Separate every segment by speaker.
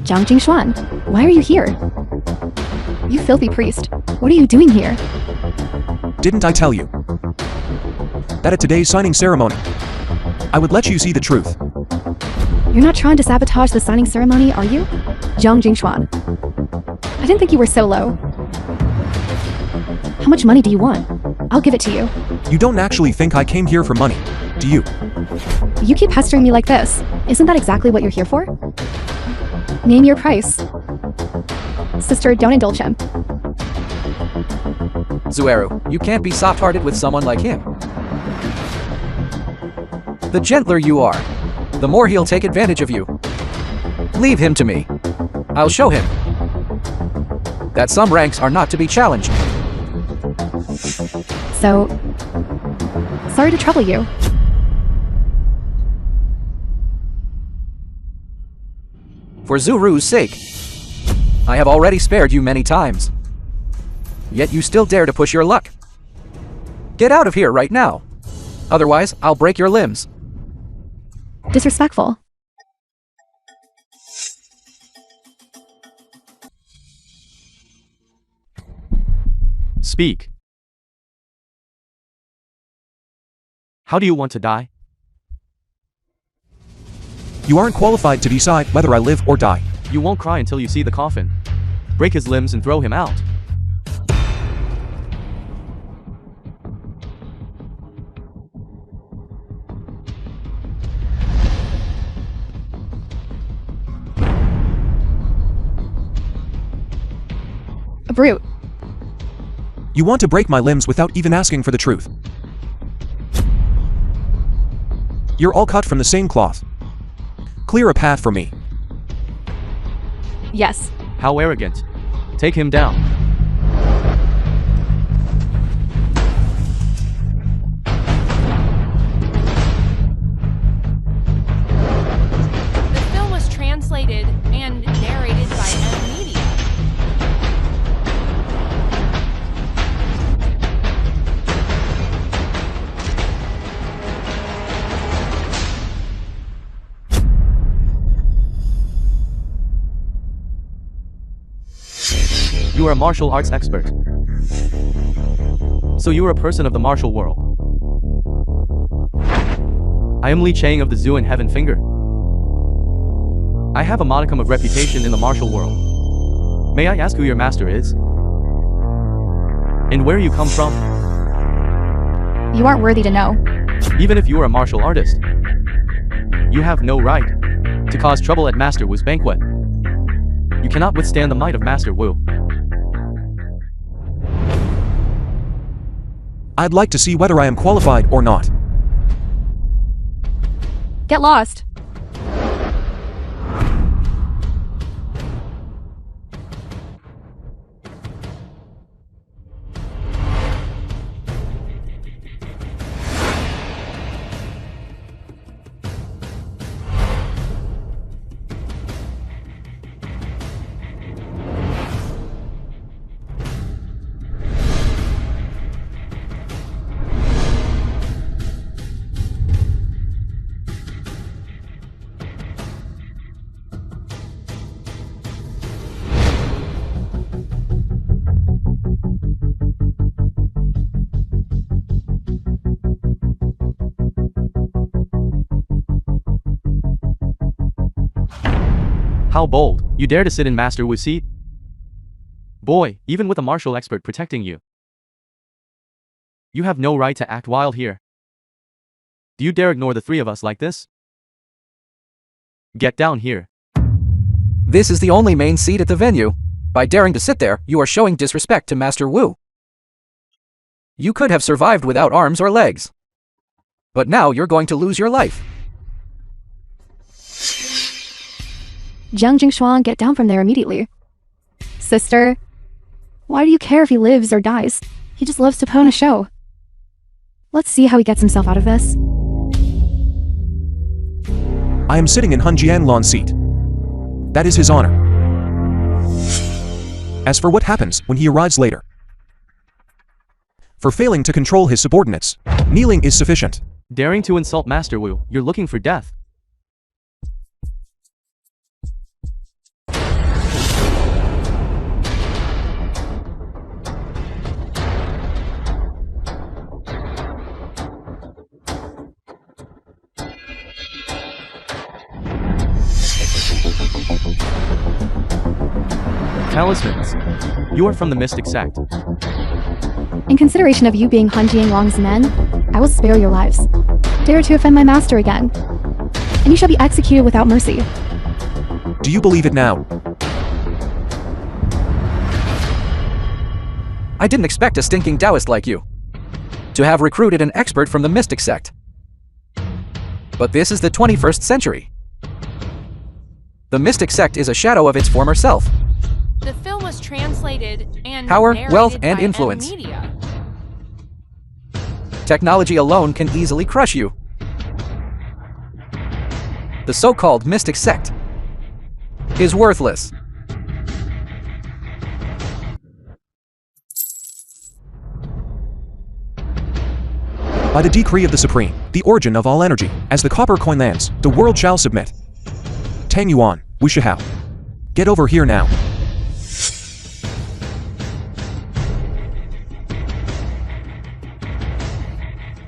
Speaker 1: Zhang Jingshuan, why are you here? You filthy priest, what are you doing here?
Speaker 2: Didn't I tell you that at today's signing ceremony, I would let you see the truth?
Speaker 1: You're not trying to sabotage the signing ceremony, are you? Zhang Jingshuan. I didn't think you were so low. How much money do you want? I'll give it to you.
Speaker 2: You don't actually think I came here for money, do you?
Speaker 1: You keep pestering me like this. Isn't that exactly what you're here for? Name your price. Sister, don't indulge him.
Speaker 3: Zueru, you can't be soft-hearted with someone like him. The gentler you are, the more he'll take advantage of you. Leave him to me. I'll show him that some ranks are not to be challenged.
Speaker 1: So, sorry to trouble you.
Speaker 3: For Zuru's sake, I have already spared you many times. Yet you still dare to push your luck. Get out of here right now. Otherwise, I'll break your limbs.
Speaker 1: Disrespectful.
Speaker 4: Speak. How do you want to die?
Speaker 2: You aren't qualified to decide whether I live or die.
Speaker 4: You won't cry until you see the coffin. Break his limbs and throw him out.
Speaker 1: A brute.
Speaker 2: You want to break my limbs without even asking for the truth. You're all cut from the same cloth. Clear a path for me.
Speaker 1: Yes.
Speaker 4: How arrogant. Take him down.
Speaker 5: The film was translated and narrated by M Media.
Speaker 4: You are a martial arts expert. So you are a person of the martial world. I am Li Chang of the Zoo and Heaven Finger. I have a modicum of reputation in the martial world. May I ask who your master is? And where you come from?
Speaker 1: You aren't worthy to know.
Speaker 4: Even if you are a martial artist, you have no right to cause trouble at Master Wu's banquet. You cannot withstand the might of Master Wu.
Speaker 2: I'd like to see whether I am qualified or not.
Speaker 1: Get lost.
Speaker 4: How bold. You dare to sit in Master Wu's seat? Boy, even with a martial expert protecting you, you have no right to act wild here. Do you dare ignore the three of us like this? Get down here.
Speaker 3: This is the only main seat at the venue. By daring to sit there, you are showing disrespect to Master Wu. You could have survived without arms or legs. But now you're going to lose your life.
Speaker 1: Zhang Jingshuan, get down from there immediately. Sister, why do you care if he lives or dies? He just loves to put on a show. Let's see how he gets himself out of this.
Speaker 2: I am sitting in Hun Jianlan's seat. That is his honor. As for what happens when he arrives later, for failing to control his subordinates, kneeling is sufficient.
Speaker 4: Daring to insult Master Wu, you're looking for death. Talismans. You are from the mystic sect.
Speaker 1: In consideration of you being Han Jianglong's men, I will spare your lives. Dare to offend my master again, and you shall be executed without mercy.
Speaker 2: Do you believe it now?
Speaker 3: I didn't expect a stinking Taoist like you to have recruited an expert from the mystic sect. But this is the 21st century. The mystic sect is a shadow of its former self.
Speaker 5: The film was translated and
Speaker 3: Power,
Speaker 5: narrated
Speaker 3: wealth, and
Speaker 5: by
Speaker 3: influence.
Speaker 5: Media.
Speaker 3: Technology alone can easily crush you. The so-called mystic sect is worthless.
Speaker 2: By the decree of the Supreme, the origin of all energy, as the copper coin lands, the world shall submit. Tang Yuan, Wu Shihao. Get over here now.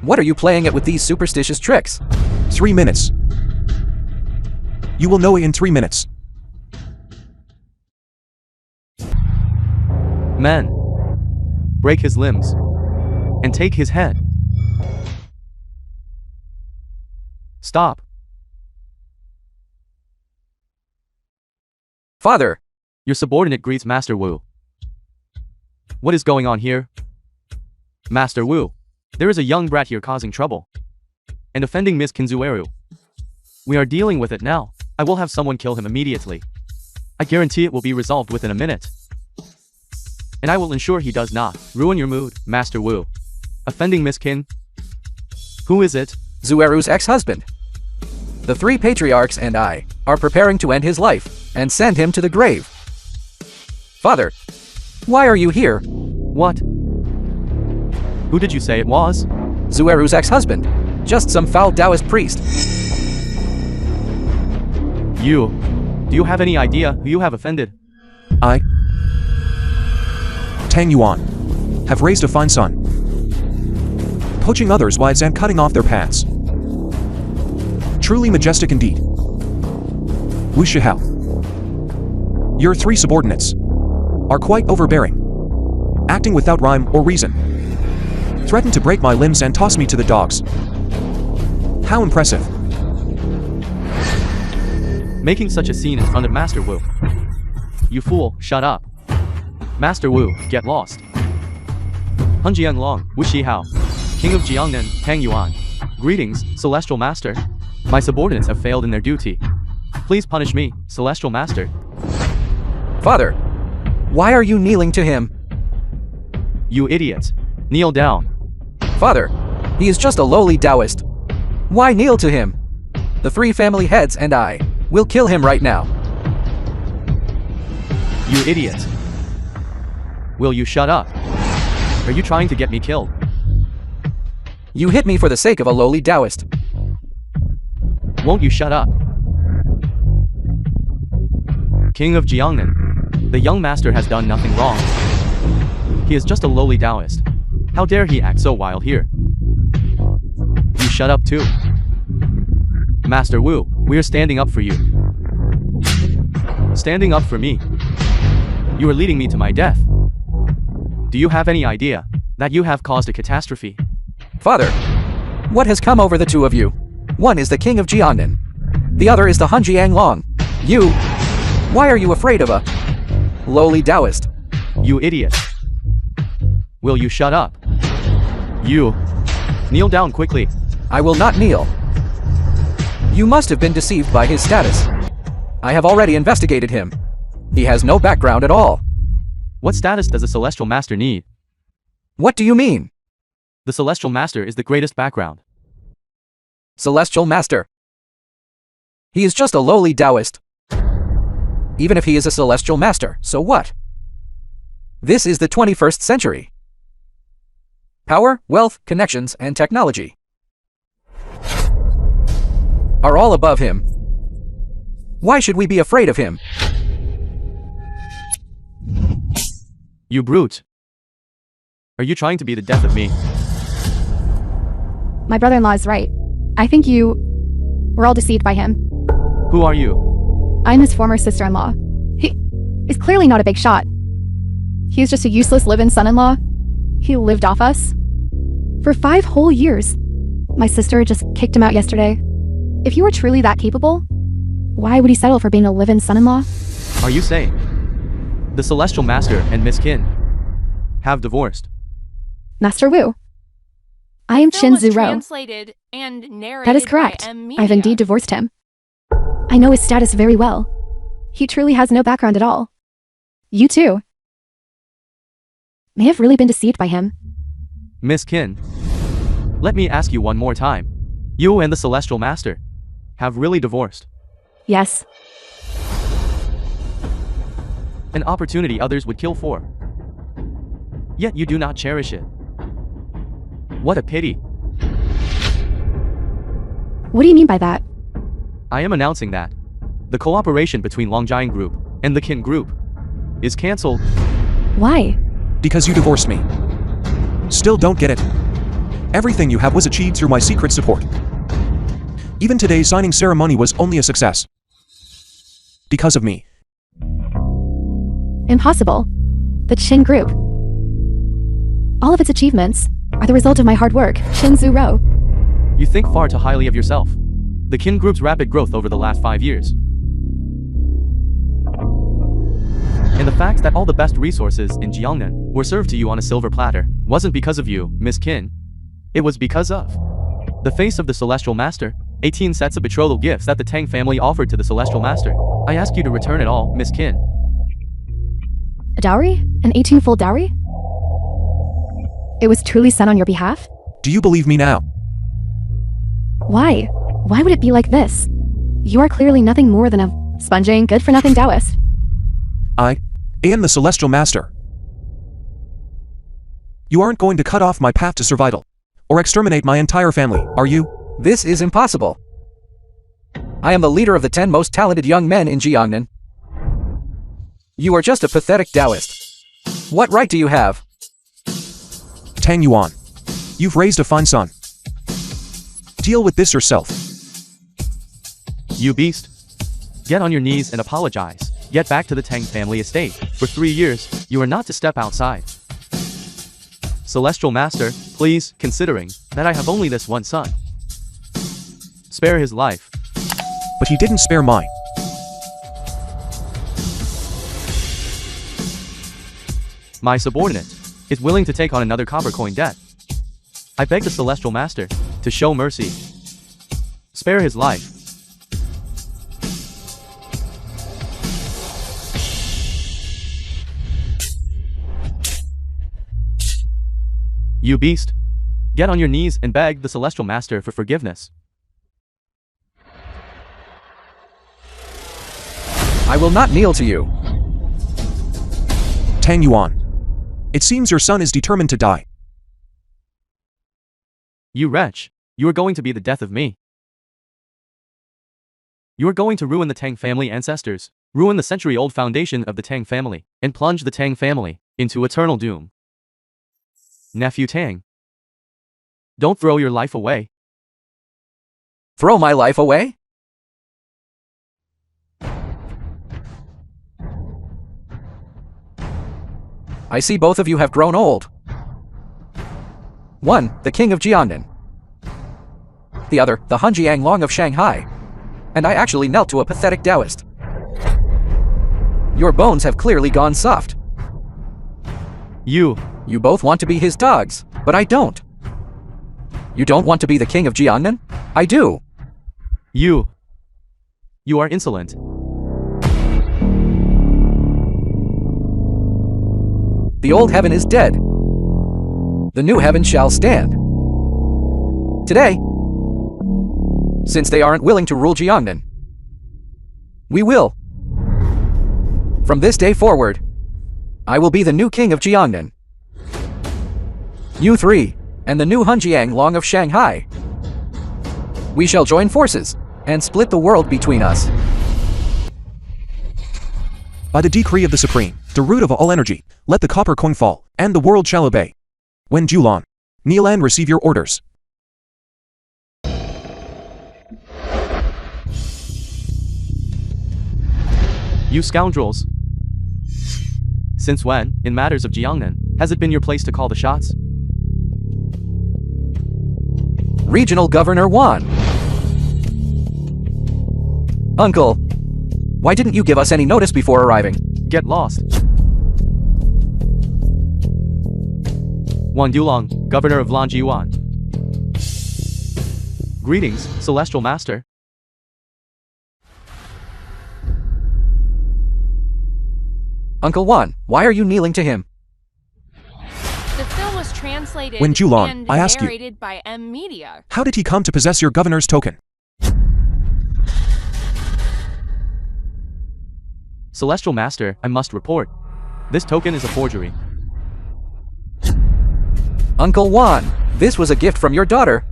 Speaker 3: What are you playing at with these superstitious tricks?
Speaker 2: 3 minutes. You will know in 3 minutes.
Speaker 4: Men. Break his limbs. And take his head. Stop.
Speaker 3: Father,
Speaker 4: Your subordinate greets Master Wu. What is going on here? Master Wu, there is a young brat here causing trouble and offending Miss Kinzueru. We are dealing with it now. I will have someone kill him immediately. I guarantee it will be resolved within a minute. And I will ensure he does not ruin your mood, Master Wu. Offending Miss Kin? Who is it?
Speaker 3: Zueru's ex-husband. The 3 patriarchs and I are preparing to end his life and send him to the grave. Father, why are you here?
Speaker 4: What? Who did you say it was?
Speaker 3: Zueru's ex-husband. Just some foul Taoist priest.
Speaker 4: You. Do you have any idea who you have offended?
Speaker 2: I, Tang Yuan, have raised a fine son, poaching others' wives and cutting off their paths. Truly majestic indeed. Wu Shihao, your 3 subordinates are quite overbearing, acting without rhyme or reason. Threaten to break my limbs and toss me to the dogs. How impressive.
Speaker 4: Making such a scene in front of Master Wu. You fool, shut up. Master Wu, get lost. Han Jianglong, Wu Shihao, King of Jiangnan, Tang Yuan. Greetings, Celestial Master. My subordinates have failed in their duty. Please punish me, Celestial Master.
Speaker 3: Father, why are you kneeling to him?
Speaker 4: You idiot. Kneel down.
Speaker 3: Father, he is just a lowly Taoist. Why kneel to him? The 3 family heads and I will kill him right now.
Speaker 4: You idiot. Will you shut up? Are you trying to get me killed?
Speaker 3: You hit me for the sake of a lowly Taoist.
Speaker 4: Won't you shut up? King of Jiangnan, the young master has done nothing wrong. He is just a lowly Taoist. How dare he act so wild here? You shut up too. Master Wu, we are standing up for you. Standing up for me. You are leading me to my death. Do you have any idea that you have caused a catastrophe?
Speaker 3: Father, what has come over the 2 of you? One is the King of Jiangnan. The other is the Han Jianglong. You, why are you afraid of a lowly Taoist?
Speaker 4: You idiot. Will you shut up? You. Kneel down quickly.
Speaker 3: I will not kneel. You must have been deceived by his status. I have already investigated him. He has no background at all.
Speaker 4: What status does a Celestial Master need?
Speaker 3: What do you mean?
Speaker 4: The Celestial Master is the greatest background.
Speaker 3: Celestial Master. He is just a lowly Taoist. Even if he is a Celestial Master, so what? This is the 21st century. Power, wealth, connections, and technology are all above him. Why should we be afraid of him?
Speaker 4: You brute. Are you trying to be the death of me?
Speaker 1: My brother-in-law is right. I think you were all deceived by him.
Speaker 4: Who are you?
Speaker 1: I'm his former sister-in-law. is clearly not a big shot. He's just a useless live-in son-in-law. He lived off us for 5 whole years. My sister just kicked him out yesterday. If you were truly that capable, why would he settle for being a live-in son-in-law?
Speaker 4: Are you saying the Celestial Master and Miss Kin have divorced?
Speaker 1: Master Wu. I am Chin
Speaker 5: was
Speaker 1: Zuro.
Speaker 5: translated and narrated
Speaker 1: That is
Speaker 5: by
Speaker 1: correct.
Speaker 5: M.
Speaker 1: I've indeed divorced him. I know his status very well. He truly has no background at all. You too may have really been deceived by him.
Speaker 4: Miss Kin, let me ask you one more time. You and the Celestial Master have really divorced.
Speaker 1: Yes.
Speaker 4: An opportunity others would kill for. Yet you do not cherish it. What a pity.
Speaker 1: What do you mean by that?
Speaker 4: I am announcing that the cooperation between Longjiang Group and the Kin Group is cancelled.
Speaker 1: Why?
Speaker 2: Because you divorced me. Still don't get it. Everything you have was achieved through my secret support. Even today's signing ceremony was only a success. Because of me.
Speaker 1: Impossible. The Chin Group. All of its achievements are the result of my hard work, Chin Zuro.
Speaker 4: You think far too highly of yourself. The Kin Group's rapid growth over the last 5 years, and the fact that all the best resources in Jiangnan were served to you on a silver platter, wasn't because of you, Miss Kin. It was because of the face of the Celestial Master. 18 sets of betrothal gifts that the Tang family offered to the Celestial Master. I ask you to return it all, Miss Kin.
Speaker 1: A dowry? An 18-fold dowry? It was truly sent on your behalf?
Speaker 2: Do you believe me now?
Speaker 1: Why? Why would it be like this? You are clearly nothing more than a sponging, good-for-nothing Taoist.
Speaker 2: I am the Celestial Master. You aren't going to cut off my path to survival, or exterminate my entire family, are you?
Speaker 3: This is impossible. I am the leader of the 10 most talented young men in Jiangnan. You are just a pathetic Taoist. What right do you have?
Speaker 2: Tang Yuan, you've raised a fine son. Deal with this yourself.
Speaker 4: You beast. Get on your knees and apologize. Get back to the Tang family estate. For 3 years, you are not to step outside. Celestial Master, please, considering that I have only this one son, spare his life.
Speaker 2: But he didn't spare mine.
Speaker 4: My subordinate is willing to take on another copper coin debt. I beg the Celestial Master to show mercy. Spare his life. You beast. Get on your knees and beg the Celestial Master for forgiveness.
Speaker 3: I will not kneel to you.
Speaker 2: Tang Yuan, it seems your son is determined to die.
Speaker 4: You wretch. You are going to be the death of me. You are going to ruin the Tang family ancestors, ruin the century-old foundation of the Tang family, and plunge the Tang family into eternal doom. Nephew Tang, don't throw your life away.
Speaker 3: Throw my life away? I see both of you have grown old. One, the king of Jiangnan. The other, the Hunjiang Long of Shanghai. And I actually knelt to a pathetic Taoist. Your bones have clearly gone soft.
Speaker 4: You
Speaker 3: both want to be his dogs, but I don't. You don't want to be the king of Jiangnan? I do.
Speaker 4: You are insolent.
Speaker 3: The old heaven is dead. The new heaven shall stand. Today, since they aren't willing to rule Jiangnan, we will. From this day forward, I will be the new king of Jiangnan. You three, and the new Hunjiang Long of Shanghai. We shall join forces, and split the world between us.
Speaker 2: By the decree of the Supreme, the root of all energy, let the copper coin fall, and the world shall obey. When Julan, kneel and receive your orders.
Speaker 4: You scoundrels. Since when, in matters of Jiangnan, has it been your place to call the shots?
Speaker 3: Regional Governor Wan. Uncle, why didn't you give us any notice before arriving?
Speaker 4: Get lost. Wan Dulong, Governor of Lanjiwan. Greetings, Celestial Master.
Speaker 3: Uncle Wan, why are you kneeling to him?
Speaker 5: The film was translated
Speaker 2: When Julon,
Speaker 5: and
Speaker 2: I ask you,
Speaker 5: narrated by M Media.
Speaker 2: how did he come to possess your governor's token?
Speaker 4: Celestial Master, I must report. This token is a forgery.
Speaker 3: Uncle Wan, this was a gift from your daughter.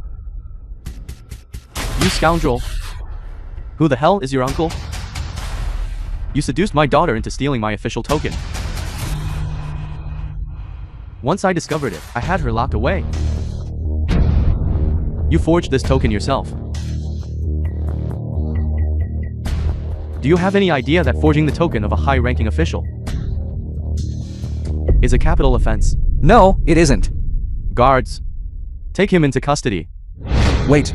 Speaker 4: You scoundrel. Who the hell is your uncle? You seduced my daughter into stealing my official token. Once I discovered it, I had her locked away. You forged this token yourself. Do you have any idea that forging the token of a high-ranking official is a capital offense?
Speaker 3: No, it isn't.
Speaker 4: Guards, take him into custody.
Speaker 2: Wait.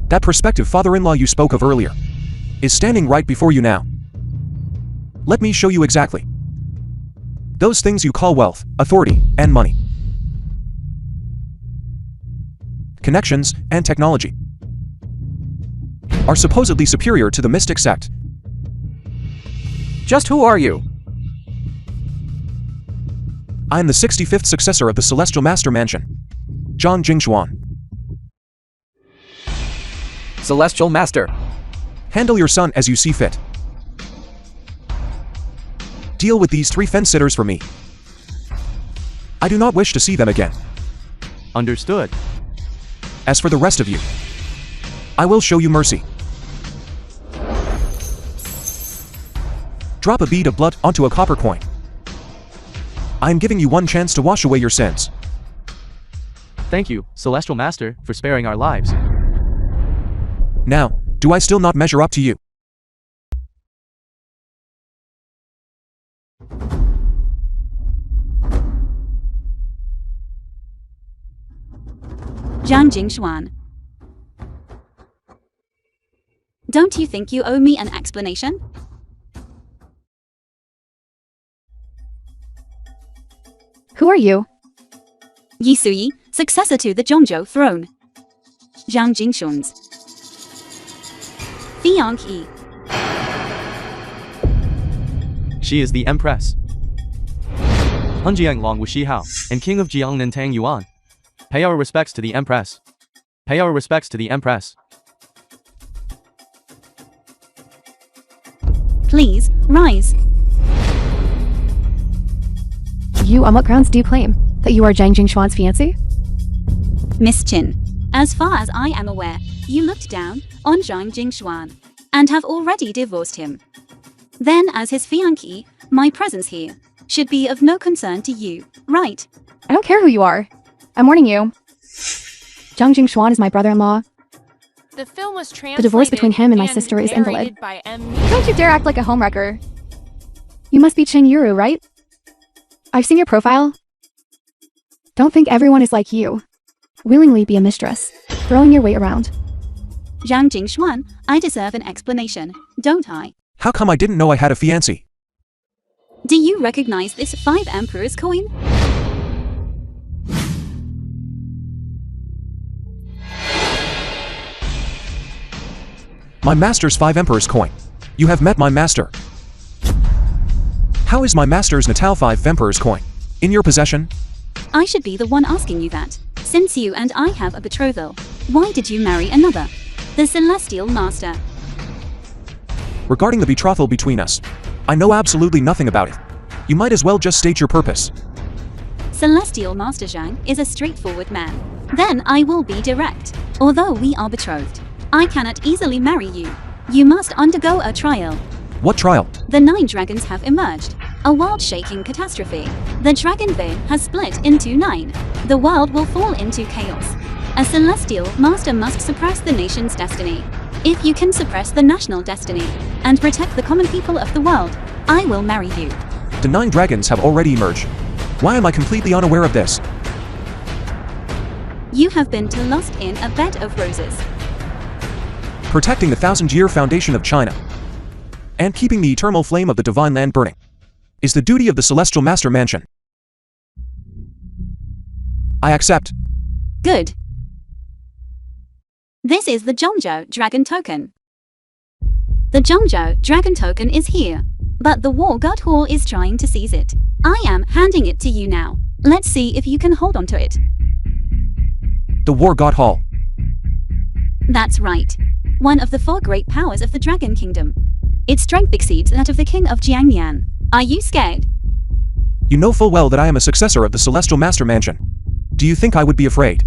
Speaker 2: That prospective father-in-law you spoke of earlier is standing right before you now. Let me show you exactly. Those things you call wealth, authority, and money, connections, and technology are supposedly superior to the mystic sect.
Speaker 3: Just who are you?
Speaker 2: I am the 65th successor of the Celestial Master Mansion, Zhang Jingshuan.
Speaker 3: Celestial Master.
Speaker 2: Handle your son as you see fit. Deal with these 3 fence-sitters for me. I do not wish to see them again.
Speaker 4: Understood.
Speaker 2: As for the rest of you, I will show you mercy. Drop a bead of blood onto a copper coin. I am giving you one chance to wash away your sins.
Speaker 4: Thank you, Celestial Master, for sparing our lives.
Speaker 2: Now, do I still not measure up to you?
Speaker 6: Zhang Jingshuan. Don't you think you owe me an explanation?
Speaker 1: Who are you?
Speaker 6: Yi Suyi, successor to the Zhongzhou throne. Zhang Jingshuan's fiancée.
Speaker 4: She is the Empress. Hunjiang Long Wushihao, and King of Jiangnan Tang Yuan. Pay our respects to the Empress. Pay our respects to the Empress.
Speaker 6: Please, rise.
Speaker 1: You, on what grounds do you claim that you are Zhang Jingshuan's fiancé?
Speaker 6: Miss Qin, as far as I am aware, you looked down on Zhang Jingshuan and have already divorced him. Then, as his fiancée, my presence here should be of no concern to you, right?
Speaker 1: I don't care who you are. I'm warning you. Zhang Jingshuan is my brother-in-law.
Speaker 5: The film was translated.
Speaker 1: The divorce between him and my sister is invalid.
Speaker 5: narrated by M Media.
Speaker 1: Don't you dare act like a homewrecker. You must be Chen Yuru, right? I've seen your profile. Don't think everyone is like you. Willingly be a mistress, throwing your weight around.
Speaker 6: Zhang Jingshuan, I deserve an explanation, don't I?
Speaker 2: How come I didn't know I had a fiancé?
Speaker 6: Do you recognize this 5 Emperors coin?
Speaker 2: My master's 5 Emperor's coin. You have met my master. How is my master's Natal 5 Emperor's coin in your possession?
Speaker 6: I should be the one asking you that. Since you and I have a betrothal, why did you marry another? The Celestial Master.
Speaker 2: Regarding the betrothal between us, I know absolutely nothing about it. You might as well just state your purpose.
Speaker 6: Celestial Master Zhang is a straightforward man. Then I will be direct. Although we are betrothed, I cannot easily marry you. You must undergo a trial.
Speaker 2: What trial?
Speaker 6: The 9 dragons have emerged. A world-shaking catastrophe. The dragon veil has split into 9. The world will fall into chaos. A celestial master must suppress the nation's destiny. If you can suppress the national destiny and protect the common people of the world, I will marry you.
Speaker 2: The 9 dragons have already emerged. Why am I completely unaware of this?
Speaker 6: You have been lost in a bed of roses.
Speaker 2: Protecting the 1,000-year foundation of China and keeping the eternal flame of the divine land burning is the duty of the Celestial Master Mansion. I accept.
Speaker 6: Good. This is the Zhongzhou Dragon Token. The Zhongzhou Dragon Token is here, but the War God Hall is trying to seize it. I am handing it to you now. Let's see if you can hold on to it.
Speaker 2: The War God Hall.
Speaker 6: That's right. One of the 4 great powers of the Dragon Kingdom. Its strength exceeds that of the King of Jiangnian. Are you scared?
Speaker 2: You know full well that I am a successor of the Celestial Master Mansion. Do you think I would be afraid?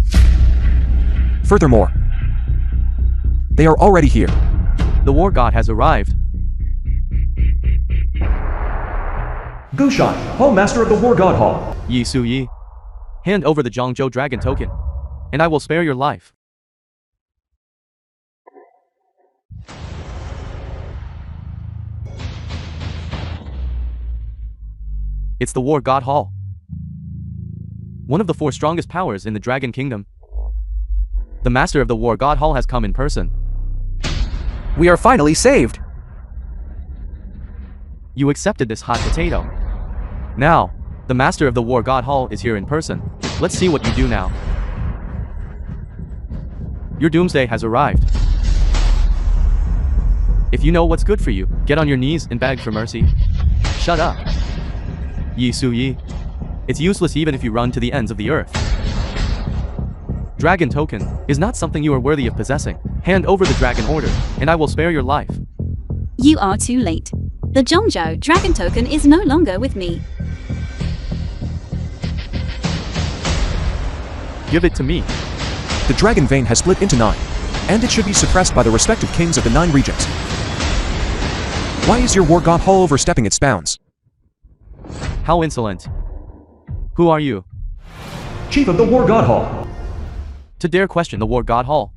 Speaker 2: Furthermore, they are already here.
Speaker 4: The War God has arrived.
Speaker 2: Gushan, Hall Master of the War God Hall.
Speaker 4: Yi Su Yi. Hand over the Zhongzhou Dragon Token, and I will spare your life. It's the War God Hall. One of the 4 strongest powers in the Dragon Kingdom. The Master of the War God Hall has come in person.
Speaker 3: We are finally saved.
Speaker 4: You accepted this hot potato. Now, the Master of the War God Hall is here in person. Let's see what you do now. Your doomsday has arrived. If you know what's good for you, get on your knees and beg for mercy. Shut up. Yi Su Yi. It's useless even if you run to the ends of the earth. Dragon Token is not something you are worthy of possessing. Hand over the Dragon Order, and I will spare your life.
Speaker 6: You are too late. The Zhongzhou Dragon Token is no longer with me.
Speaker 4: Give it to me.
Speaker 2: The Dragon Vein has split into 9, and it should be suppressed by the respective kings of the 9 regions. Why is your War God Hall overstepping its bounds?
Speaker 4: How insolent. Who are you?
Speaker 2: Chief of the War God Hall.
Speaker 4: To dare question the War God Hall.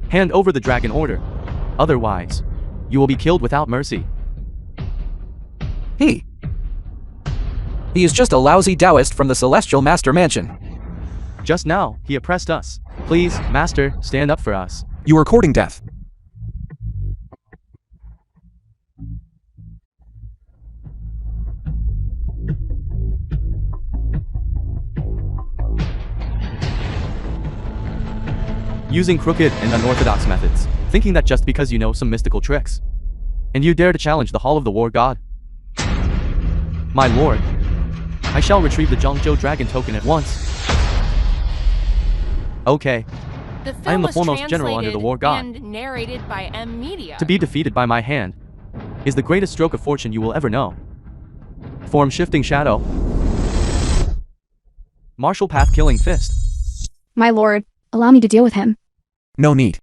Speaker 4: Hand over the Dragon Order. Otherwise, you will be killed without mercy.
Speaker 3: He is just a lousy Taoist from the Celestial Master Mansion.
Speaker 4: Just now, he oppressed us. Please, Master, stand up for us.
Speaker 2: You are courting death.
Speaker 4: Using crooked and unorthodox methods, thinking that just because you know some mystical tricks, and you dare to challenge the Hall of the War God. My lord, I shall retrieve the Zhongzhou Dragon Token at once. Okay,
Speaker 5: The film
Speaker 4: I am the
Speaker 5: was
Speaker 4: foremost general under the War God.
Speaker 5: and narrated by M Media.
Speaker 4: To be defeated by my hand is the greatest stroke of fortune you will ever know. Form shifting shadow. Martial path killing fist.
Speaker 1: My lord, allow me to deal with him.
Speaker 2: No need.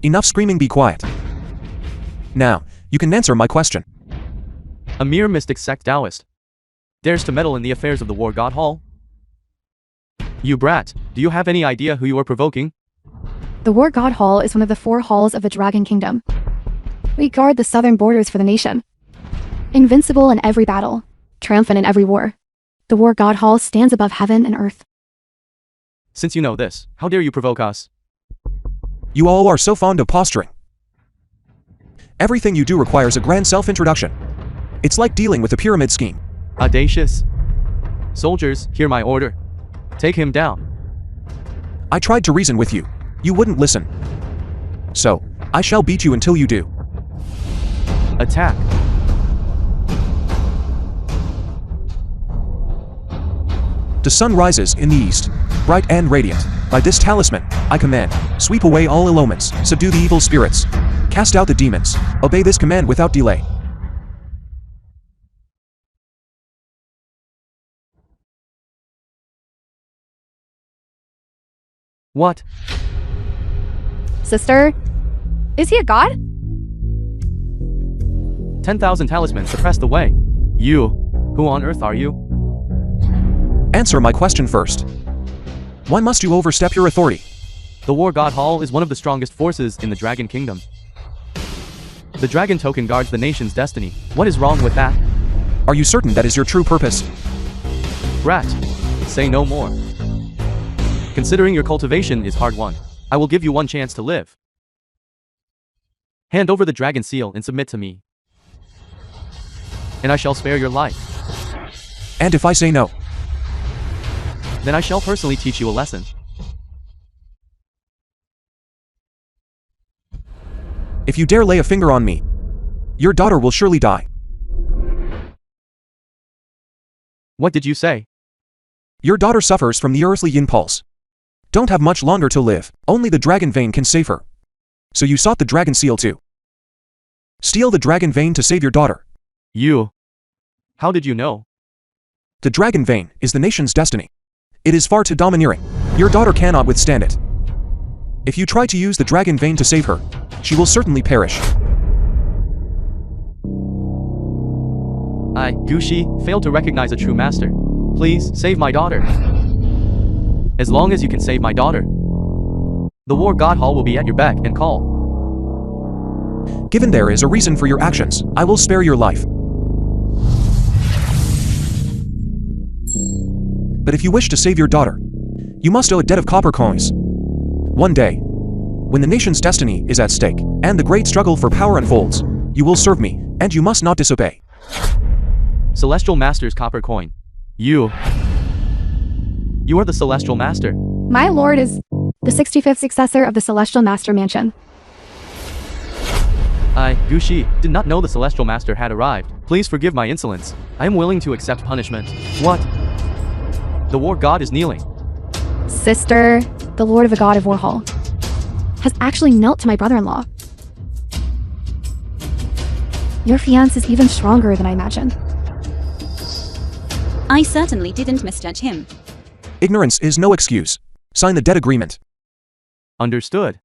Speaker 2: Enough screaming, be quiet. Now, you can answer my question.
Speaker 4: A mere mystic sect Taoist dares to meddle in the affairs of the War God Hall? You brat, do you have any idea who you are provoking?
Speaker 1: The War God Hall is one of the 4 halls of the Dragon Kingdom. We guard the southern borders for the nation. Invincible in every battle, triumphant in every war. The War God Hall stands above heaven and earth.
Speaker 4: Since you know this, how dare you provoke us?
Speaker 2: You all are so fond of posturing. Everything you do requires a grand self-introduction. It's like dealing with a pyramid scheme.
Speaker 4: Audacious. Soldiers, hear my order. Take him down.
Speaker 2: I tried to reason with you. You wouldn't listen. So, I shall beat you until you do.
Speaker 4: Attack.
Speaker 2: The sun rises in the east, bright and radiant. By this talisman, I command, sweep away all ill omens, subdue the evil spirits, cast out the demons. Obey this command without delay.
Speaker 4: What?
Speaker 1: Sister, is he a god?
Speaker 4: 10,000 talismans suppress the way. You, who on earth are you?
Speaker 2: Answer my question first. Why must you overstep your authority?
Speaker 4: The War God Hall is one of the strongest forces in the Dragon Kingdom. The Dragon Token guards the nation's destiny. What is wrong with that?
Speaker 2: Are you certain that is your true purpose?
Speaker 4: Brat, say no more. Considering your cultivation is hard won, I will give you one chance to live. Hand over the dragon seal and submit to me, and I shall spare your life.
Speaker 2: And if I say no?
Speaker 4: Then I shall personally teach you a lesson.
Speaker 2: If you dare lay a finger on me, your daughter will surely die.
Speaker 4: What did you say?
Speaker 2: Your daughter suffers from the earthly impulse. Don't have much longer to live. Only the dragon vein can save her. So you sought the dragon seal too. Steal the dragon vein to save your daughter.
Speaker 4: You. How did you know?
Speaker 2: The dragon vein is the nation's destiny. It is far too domineering. Your daughter cannot withstand it. If you try to use the dragon vein to save her, she will certainly perish.
Speaker 4: I, Gushi, failed to recognize a true master. Please, save my daughter. As long as you can save my daughter, the War God Hall will be at your beck and call.
Speaker 2: Given there is a reason for your actions, I will spare your life. But if you wish to save your daughter, you must owe a debt of copper coins. One day, when the nation's destiny is at stake, and the great struggle for power unfolds, you will serve me, and you must not disobey.
Speaker 4: Celestial Master's copper coin. You are the Celestial Master.
Speaker 1: My lord is the 65th successor of the Celestial Master Mansion.
Speaker 4: I, Gushi, did not know the Celestial Master had arrived. Please forgive my insolence. I am willing to accept punishment. What? The War God is kneeling.
Speaker 1: Sister, the lord of the god of Warhol, has actually knelt to my brother-in-law. Your fiancé is even stronger than I imagined.
Speaker 6: I certainly didn't misjudge him.
Speaker 2: Ignorance is no excuse. Sign the debt agreement.
Speaker 4: Understood.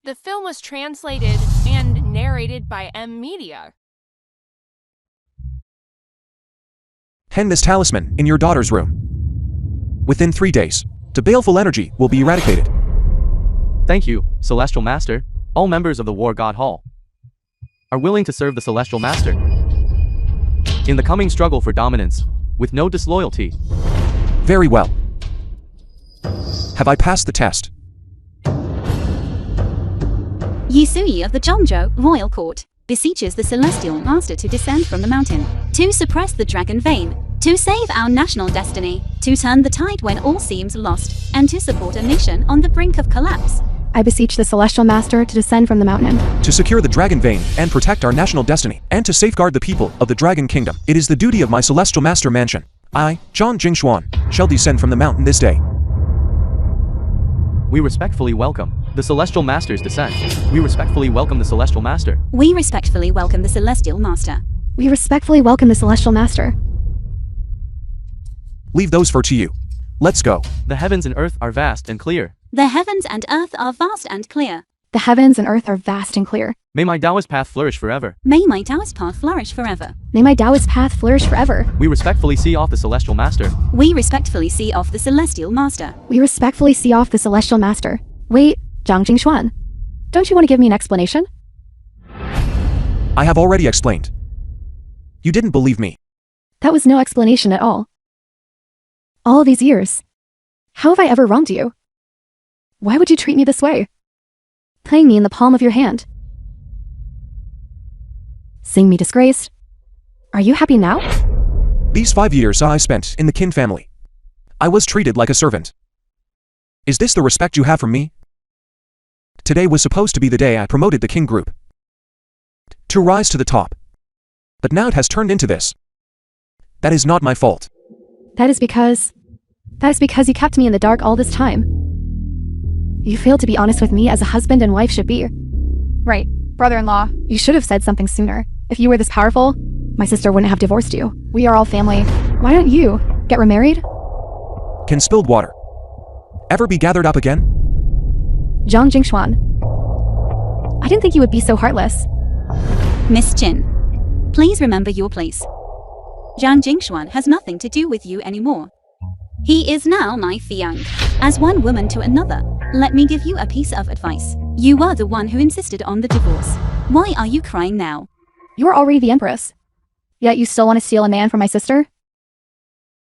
Speaker 5: The film was translated and narrated by M Media.
Speaker 2: Hang this talisman in your daughter's room. Within 3 days, the baleful energy will be eradicated.
Speaker 4: Thank you, Celestial Master. All members of the War God Hall are willing to serve the Celestial Master in the coming struggle for dominance, with no disloyalty.
Speaker 2: Very well. Have I passed the test?
Speaker 6: Yusui of the Zhongzhou Royal Court beseeches the Celestial Master to descend from the mountain, to suppress the dragon vein, to save our national destiny, to turn the tide when all seems lost, and to support a nation on the brink of collapse.
Speaker 1: I beseech the Celestial Master to descend from the mountain.
Speaker 2: To secure the dragon vein and protect our national destiny, and to safeguard the people of the Dragon Kingdom, it is the duty of my Celestial Master Mansion. I, Zhang Jingxuan, shall descend from the mountain this day.
Speaker 4: We respectfully welcome the Celestial Master's descent. We respectfully welcome the Celestial Master.
Speaker 6: We respectfully welcome the Celestial Master.
Speaker 1: We respectfully welcome the Celestial Master.
Speaker 2: Leave those for to you. Let's go.
Speaker 4: The heavens and earth are vast and clear.
Speaker 6: The heavens and earth are vast and clear.
Speaker 1: The heavens and earth are vast and clear.
Speaker 4: May my Taoist path flourish forever.
Speaker 6: May my Taoist path flourish forever.
Speaker 1: May my Taoist path flourish forever.
Speaker 4: We respectfully see off the Celestial Master.
Speaker 6: We respectfully see off the Celestial Master.
Speaker 1: We respectfully see off the Celestial Master. Wait, Zhang Jingxuan, don't you want to give me an explanation?
Speaker 2: I have already explained. You didn't believe me.
Speaker 1: That was no explanation at all. All these years, how have I ever wronged you? Why would you treat me this way? Playing me in the palm of your hand. Seeing me disgraced. Are you happy now?
Speaker 2: These 5 years I spent in the Qin family, I was treated like a servant. Is this the respect you have for me? Today was supposed to be the day I promoted the Qin group to rise to the top. But now it has turned into this. That is not my fault.
Speaker 1: That is because you kept me in the dark all this time. You failed to be honest with me as a husband and wife should be. Right, brother-in-law. You should have said something sooner. If you were this powerful, my sister wouldn't have divorced you. We are all family. Why don't you get remarried?
Speaker 2: Can spilled water ever be gathered up again?
Speaker 1: Zhang Jingshuan. I didn't think you would be so heartless.
Speaker 6: Miss Jin, please remember your place. Zhang Jingshuan has nothing to do with you anymore. He is now my fiancé. As one woman to another, let me give you a piece of advice. You were the one who insisted on the divorce. Why are you crying now?
Speaker 1: You are already the empress. Yet you still want to steal a man from my sister?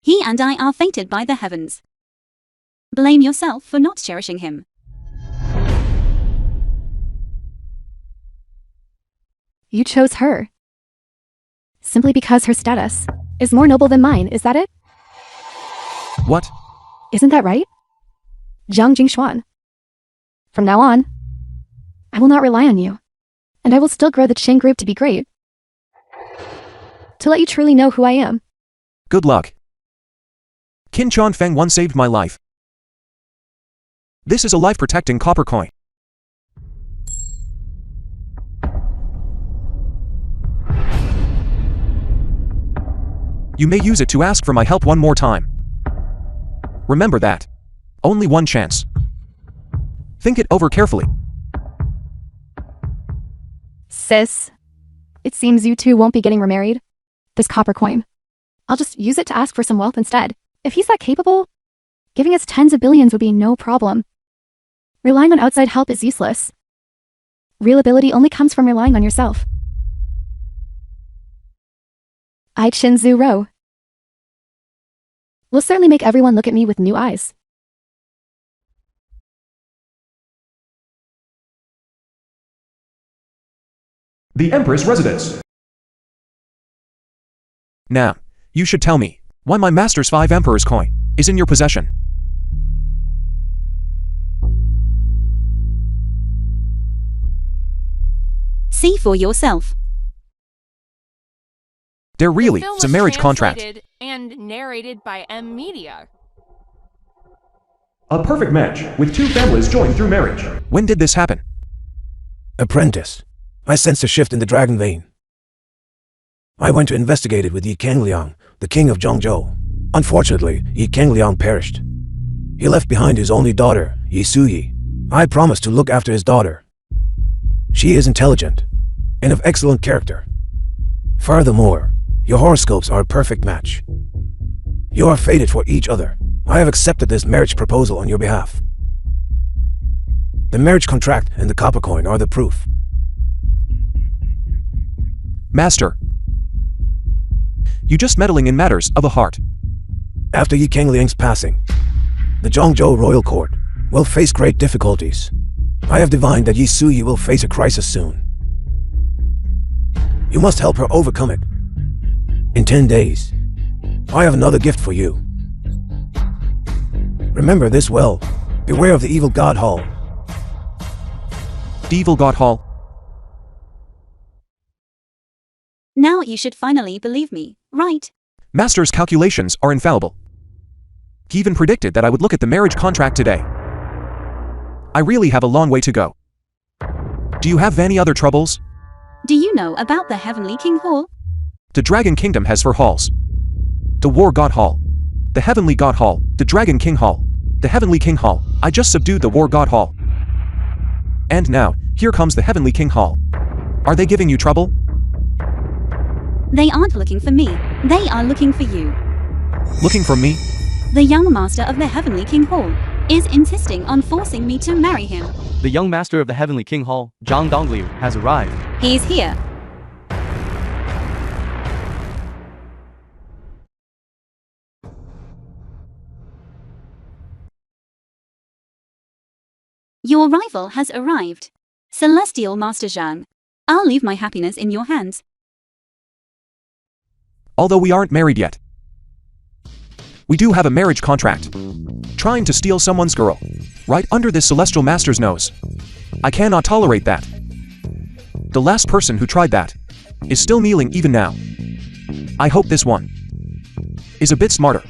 Speaker 6: He and I are fated by the heavens. Blame yourself for not cherishing him.
Speaker 1: You chose her. Simply because her status is more noble than mine, is that it?
Speaker 2: What?
Speaker 1: Isn't that right? Zhang Jingshuan. From now on, I will not rely on you, and I will still grow the Qing group to be great. To let you truly know who I am.
Speaker 2: Good luck. Qin Chuan Feng once saved my life. This is a life-protecting copper coin. You may use it to ask for my help one more time. Remember that. Only one chance. Think it over carefully.
Speaker 1: Sis, it seems you two won't be getting remarried. This copper coin. I'll just use it to ask for some wealth instead. If he's that capable, giving us tens of billions would be no problem. Relying on outside help is useless. Real ability only comes from relying on yourself. I Chin Zhu Ro. Will certainly make everyone look at me with new eyes.
Speaker 2: The Empress residence. Now, you should tell me why my master's 5 Emperor's coin is in your possession.
Speaker 6: See for yourself.
Speaker 2: There really
Speaker 5: The film
Speaker 2: is a
Speaker 5: was
Speaker 2: marriage contract.
Speaker 5: translated and narrated by M Media.
Speaker 2: A perfect match with 2 families joined through marriage. When did this happen?
Speaker 7: Apprentice, I sensed a shift in the dragon vein. I went to investigate it with Yi Kangliang, the king of Zhongzhou. Unfortunately, Yi Kangliang perished. He left behind his only daughter, Yi Suyi. I promised to look after his daughter. She is intelligent and of excellent character. Furthermore, your horoscopes are a perfect match. You are fated for each other. I have accepted this marriage proposal on your behalf. The marriage contract and the copper coin are the proof.
Speaker 2: Master, you just meddling in matters of the heart.
Speaker 7: After Yi Kangliang's passing, the Zhongzhou royal court will face great difficulties. I have divined that Yi Suyi will face a crisis soon. You must help her overcome it. In 10 days, I have another gift for you. Remember this well. Beware of the evil God Hall.
Speaker 2: The evil God Hall.
Speaker 6: Now you should finally believe me, right?
Speaker 2: Master's calculations are infallible. He even predicted that I would look at the marriage contract today. I really have a long way to go. Do you have any other troubles?
Speaker 6: Do you know about the Heavenly King Hall?
Speaker 2: The Dragon Kingdom has 4 halls. The War God Hall, the Heavenly God Hall, the Dragon King Hall, the Heavenly King Hall. I just subdued the War God Hall. And now, here comes the Heavenly King Hall. Are they giving you trouble?
Speaker 6: They aren't looking for me. They are looking for you.
Speaker 2: Looking for me?
Speaker 6: The young master of the Heavenly King Hall is insisting on forcing me to marry him.
Speaker 4: The young master of the Heavenly King Hall, Zhang Dongliu, has arrived.
Speaker 6: He's here. Your rival has arrived. Celestial Master Zhang, I'll leave my happiness in your hands.
Speaker 2: Although we aren't married yet, we do have a marriage contract. Trying to steal someone's girl, right under this celestial master's nose. I cannot tolerate that. The last person who tried that is still kneeling even now. I hope this one is a bit smarter.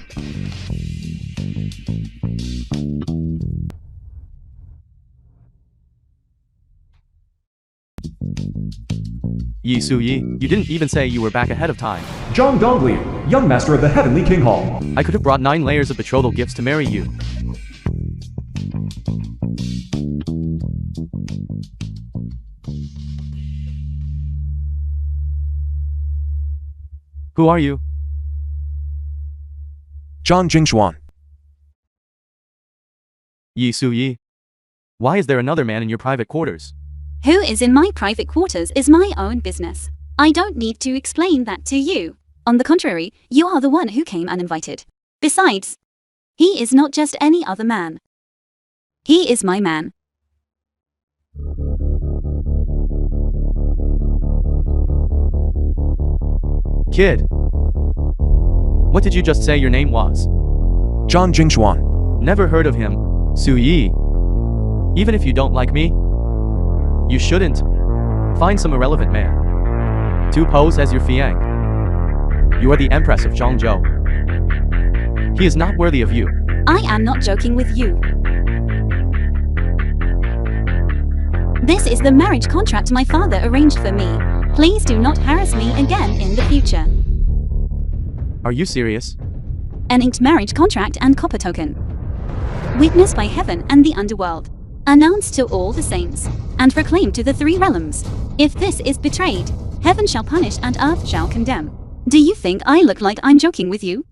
Speaker 4: Yi Su-yi, you didn't even say you were back ahead of time.
Speaker 2: Zhang Dongli, young master of the Heavenly King Hall.
Speaker 4: I could have brought 9 layers of betrothal gifts to marry you. Who are you?
Speaker 2: Zhang Jingxuan.
Speaker 4: Yi Su-yi. Why is there another man in your private quarters?
Speaker 6: Who is in my private quarters is my own business. I don't need to explain that to you. On the contrary, you are the one who came uninvited. Besides, he is not just any other man. He is my man.
Speaker 4: Kid. What did you just say your name was?
Speaker 2: Zhang Jingxuan.
Speaker 4: Never heard of him. Su-yi. Even if you don't like me, you shouldn't find some irrelevant man to pose as your fiancé. You are the Empress of Zhongzhou. He is not worthy of you.
Speaker 6: I am not joking with you. This is the marriage contract my father arranged for me. Please do not harass me again in the future.
Speaker 4: Are you serious?
Speaker 6: An inked marriage contract and copper token. Witnessed by heaven and the underworld. Announced to all the saints. And proclaimed to the 3 realms. If this is betrayed, heaven shall punish and earth shall condemn. Do you think I look like I'm joking with you?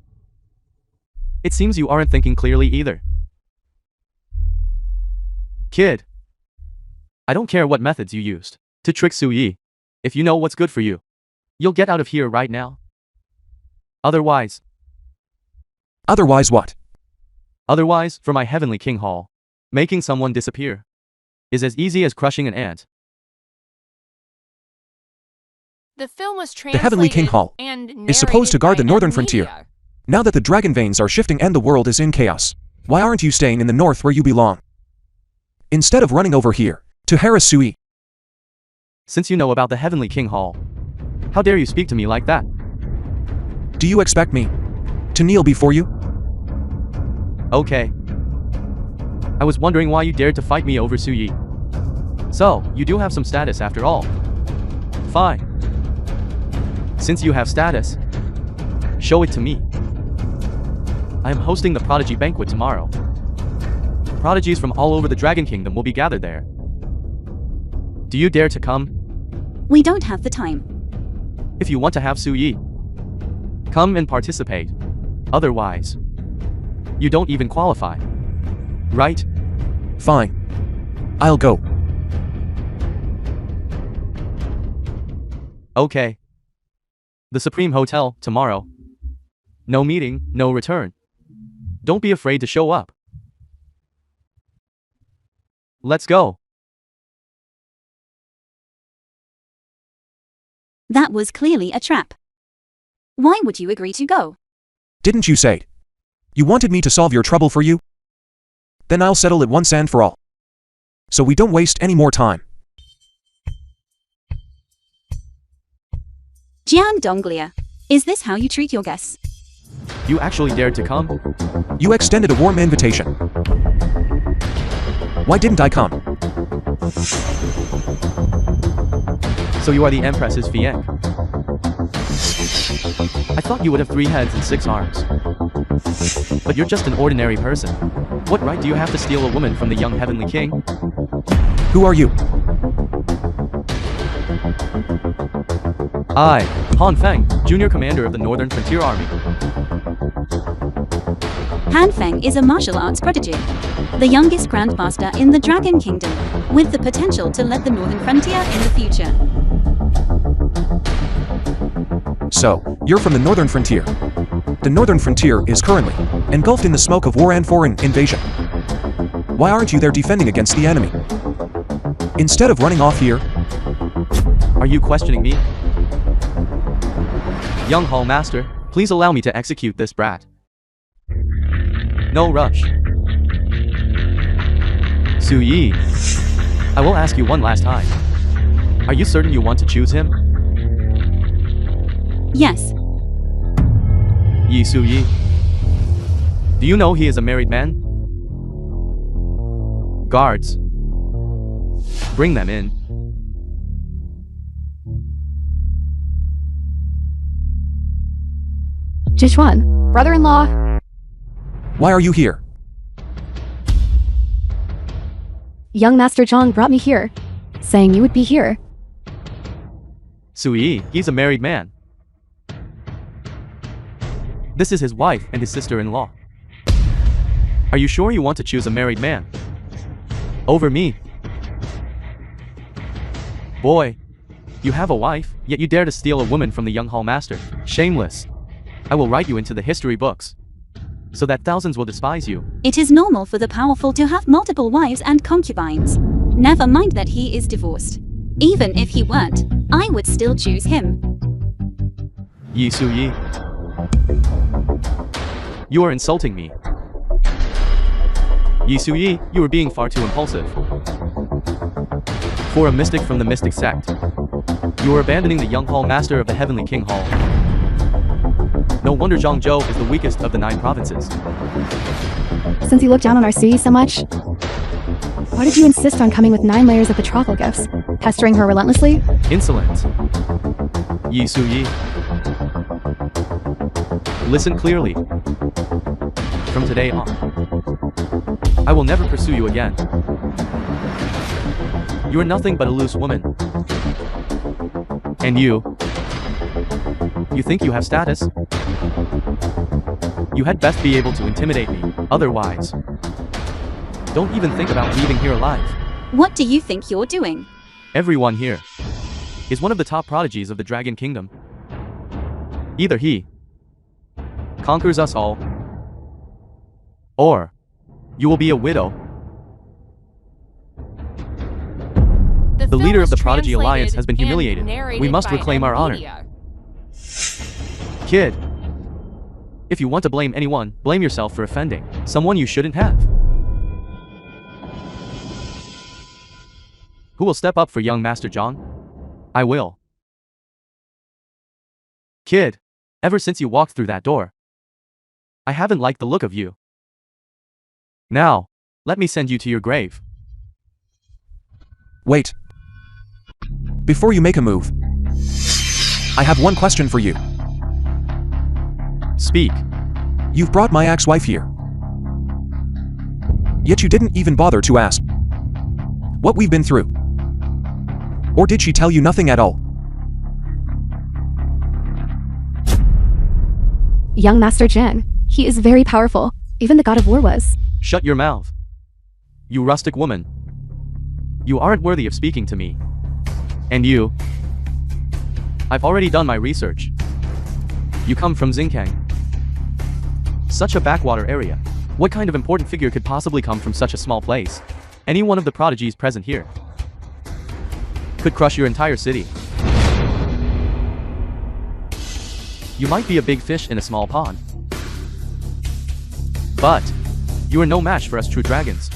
Speaker 4: It seems you aren't thinking clearly either. Kid. I don't care what methods you used to trick Su-yi. If you know what's good for you, you'll get out of here right now. Otherwise.
Speaker 2: Otherwise what?
Speaker 4: Otherwise, for my Heavenly King Hall, making someone disappear is as easy as crushing an ant.
Speaker 5: The film was
Speaker 2: The
Speaker 5: translated
Speaker 2: Heavenly King Hall
Speaker 5: and
Speaker 2: is supposed to guard the
Speaker 5: narrated by
Speaker 2: northern
Speaker 5: M
Speaker 2: frontier.
Speaker 5: Media.
Speaker 2: Now that the dragon veins are shifting and the world is in chaos, why aren't you staying in the north where you belong? Instead of running over here to harass Sui.
Speaker 4: Since you know about the Heavenly King Hall, how dare you speak to me like that?
Speaker 2: Do you expect me to kneel before you?
Speaker 4: Okay. I was wondering why you dared to fight me over Su-yi. So, you do have some status after all. Fine. Since you have status, show it to me. I am hosting the Prodigy Banquet tomorrow. Prodigies from all over the Dragon Kingdom will be gathered there. Do you dare to come?
Speaker 6: We don't have the time.
Speaker 4: If you want to have Su-yi, come and participate. Otherwise, you don't even qualify. Right?
Speaker 2: Fine. I'll go.
Speaker 4: Okay. The Supreme Hotel, tomorrow. No meeting, no return. Don't be afraid to show up. Let's go.
Speaker 6: That was clearly a trap. Why would you agree to go?
Speaker 2: Didn't you say it? You wanted me to solve your trouble for you? Then I'll settle it once and for all. So we don't waste any more time.
Speaker 6: Jian Donglia, is this how you treat your guests?
Speaker 4: You actually dared to come?
Speaker 2: You extended a warm invitation. Why didn't I come?
Speaker 4: So you are the Empress's fiancé. I thought you would have 3 heads and 6 arms. But you're just an ordinary person. What right do you have to steal a woman from the young Heavenly King?
Speaker 2: Who are you?
Speaker 4: I, Han Feng, Junior Commander of the Northern Frontier Army.
Speaker 6: Han Feng is a martial arts prodigy, the youngest Grandmaster in the Dragon Kingdom, with the potential to lead the Northern Frontier in the future.
Speaker 2: So, you're from the Northern Frontier. The Northern Frontier is currently engulfed in the smoke of war and foreign invasion. Why aren't you there defending against the enemy? Instead of running off here?
Speaker 4: Are you questioning me? Young Hall Master, please allow me to execute this brat. No rush. Su-yi, I will ask you one last time. Are you certain you want to choose him?
Speaker 6: Yes.
Speaker 4: Yi Su-yi. Do you know he is a married man? Guards. Bring them in.
Speaker 1: Jishuan, brother-in-law.
Speaker 2: Why are you here?
Speaker 1: Young Master Zhang brought me here, saying you would be here.
Speaker 4: Sui, he's a married man. This is his wife and his sister-in-law. Are you sure you want to choose a married man over me? Boy, you have a wife, yet you dare to steal a woman from the young hall master. Shameless. I will write you into the history books, so that thousands will despise you.
Speaker 6: It is normal for the powerful to have multiple wives and concubines. Never mind that he is divorced. Even if he weren't, I would still choose him.
Speaker 4: Yi Su-yi. You are insulting me. Yi Su-yi, you are being far too impulsive. For a mystic from the mystic sect, you are abandoning the young hall master of the heavenly king hall. No wonder Zhangzhou is the weakest of the 9 provinces.
Speaker 1: Since you look down on our Sui so much, why did you insist on coming with 9 layers of betrothal gifts, pestering her relentlessly?
Speaker 4: Insolent. Yi Su-yi. Listen clearly. From today on, I will never pursue you again. You are nothing but a loose woman. And you think you have status? You had best be able to intimidate me, otherwise, don't even think about leaving here alive.
Speaker 6: What do you think you're doing?
Speaker 4: Everyone here is one of the top prodigies of the Dragon Kingdom. Either he conquers us all, or you will be a widow. The leader of the Prodigy Alliance has been humiliated. We must reclaim our honor. Kid, if you want to blame anyone, blame yourself for offending someone you shouldn't have. Who will step up for young Master Zhang? I will. Kid, ever since you walked through that door, I haven't liked the look of you. Now, let me send you to your grave.
Speaker 2: Wait. Before you make a move, I have one question for you.
Speaker 4: Speak.
Speaker 2: You've brought my ex-wife here, yet you didn't even bother to ask what we've been through. Or did she tell you nothing at all?
Speaker 1: Young Master Jin, he is very powerful. Even the god of war was.
Speaker 4: Shut your mouth. You rustic woman. You aren't worthy of speaking to me. And you? I've already done my research. You come from Xingkang. Such a backwater area. What kind of important figure could possibly come from such a small place? Any one of the prodigies present here could crush your entire city. You might be a big fish in a small pond, but you are no match for us true dragons.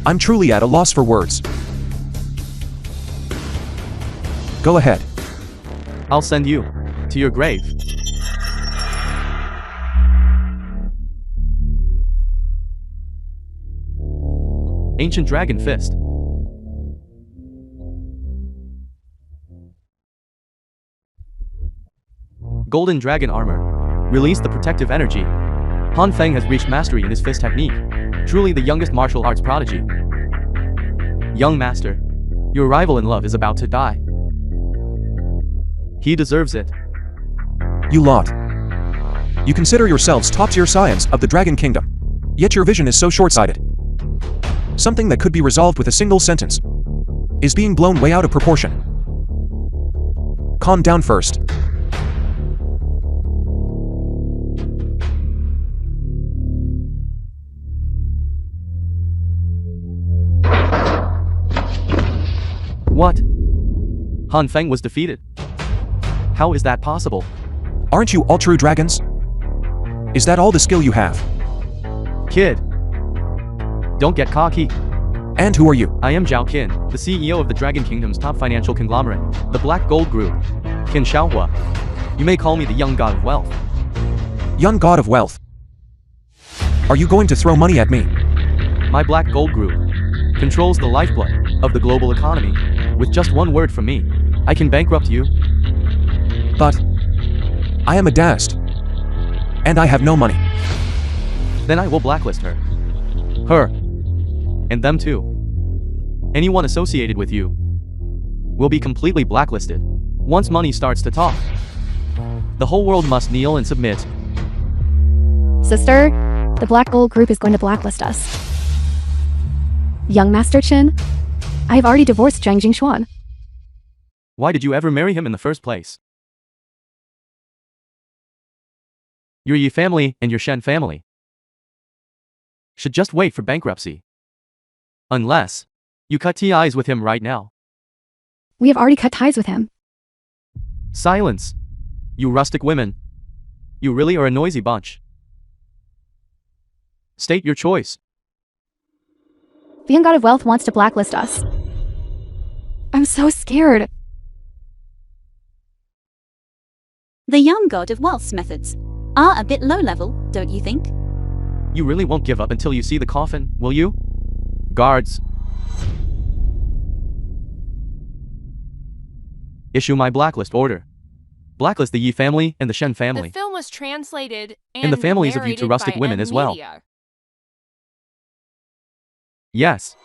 Speaker 2: I'm truly at a loss for words. Go ahead.
Speaker 4: I'll send you to your grave. Ancient Dragon Fist. Golden Dragon Armor. Release the protective energy. Han Feng has reached mastery in his fist technique. Truly the youngest martial arts prodigy. Young master, your rival in love is about to die. He deserves it.
Speaker 2: You lot. You consider yourselves top-tier science of the Dragon Kingdom, yet your vision is so short-sighted. Something that could be resolved with a single sentence is being blown way out of proportion. Calm down first.
Speaker 4: What? Han Feng was defeated. How is that possible?
Speaker 2: Aren't you all true dragons? Is that all the skill you have?
Speaker 4: Kid, don't get cocky.
Speaker 2: And who are you?
Speaker 4: I am Zhao Qin, the CEO of the Dragon Kingdom's top financial conglomerate, the Black Gold Group. Qin Shaohua. You may call me the young god of wealth.
Speaker 2: Young god of wealth. Are you going to throw money at me?
Speaker 4: My Black Gold Group controls the lifeblood of the global economy. With just one word from me, I can bankrupt you.
Speaker 2: But I am a Daoist, and I have no money.
Speaker 4: Then I will blacklist her. Her. And them too. Anyone associated with you will be completely blacklisted. Once money starts to talk, the whole world must kneel and submit.
Speaker 1: Sister, the Black Gold Group is going to blacklist us. Young Master Qin, I have already divorced Zhang Jingxuan.
Speaker 4: Why did you ever marry him in the first place? Your Yi family and your Shen family should just wait for bankruptcy. Unless you cut ties with him right now.
Speaker 1: We have already cut ties with him.
Speaker 4: Silence. You rustic women. You really are a noisy bunch. State your choice.
Speaker 1: The young god of wealth wants to blacklist us. I'm so scared.
Speaker 6: The young god of wealth's methods are a bit low level, don't you think?
Speaker 4: You really won't give up until you see the coffin, will you? Guards. Issue my blacklist order. Blacklist the Yi family and the Shen family.
Speaker 5: The film was translated and
Speaker 4: the families of you two
Speaker 5: narrated
Speaker 4: rustic
Speaker 5: by
Speaker 4: women as well.
Speaker 5: Media.
Speaker 4: Yes.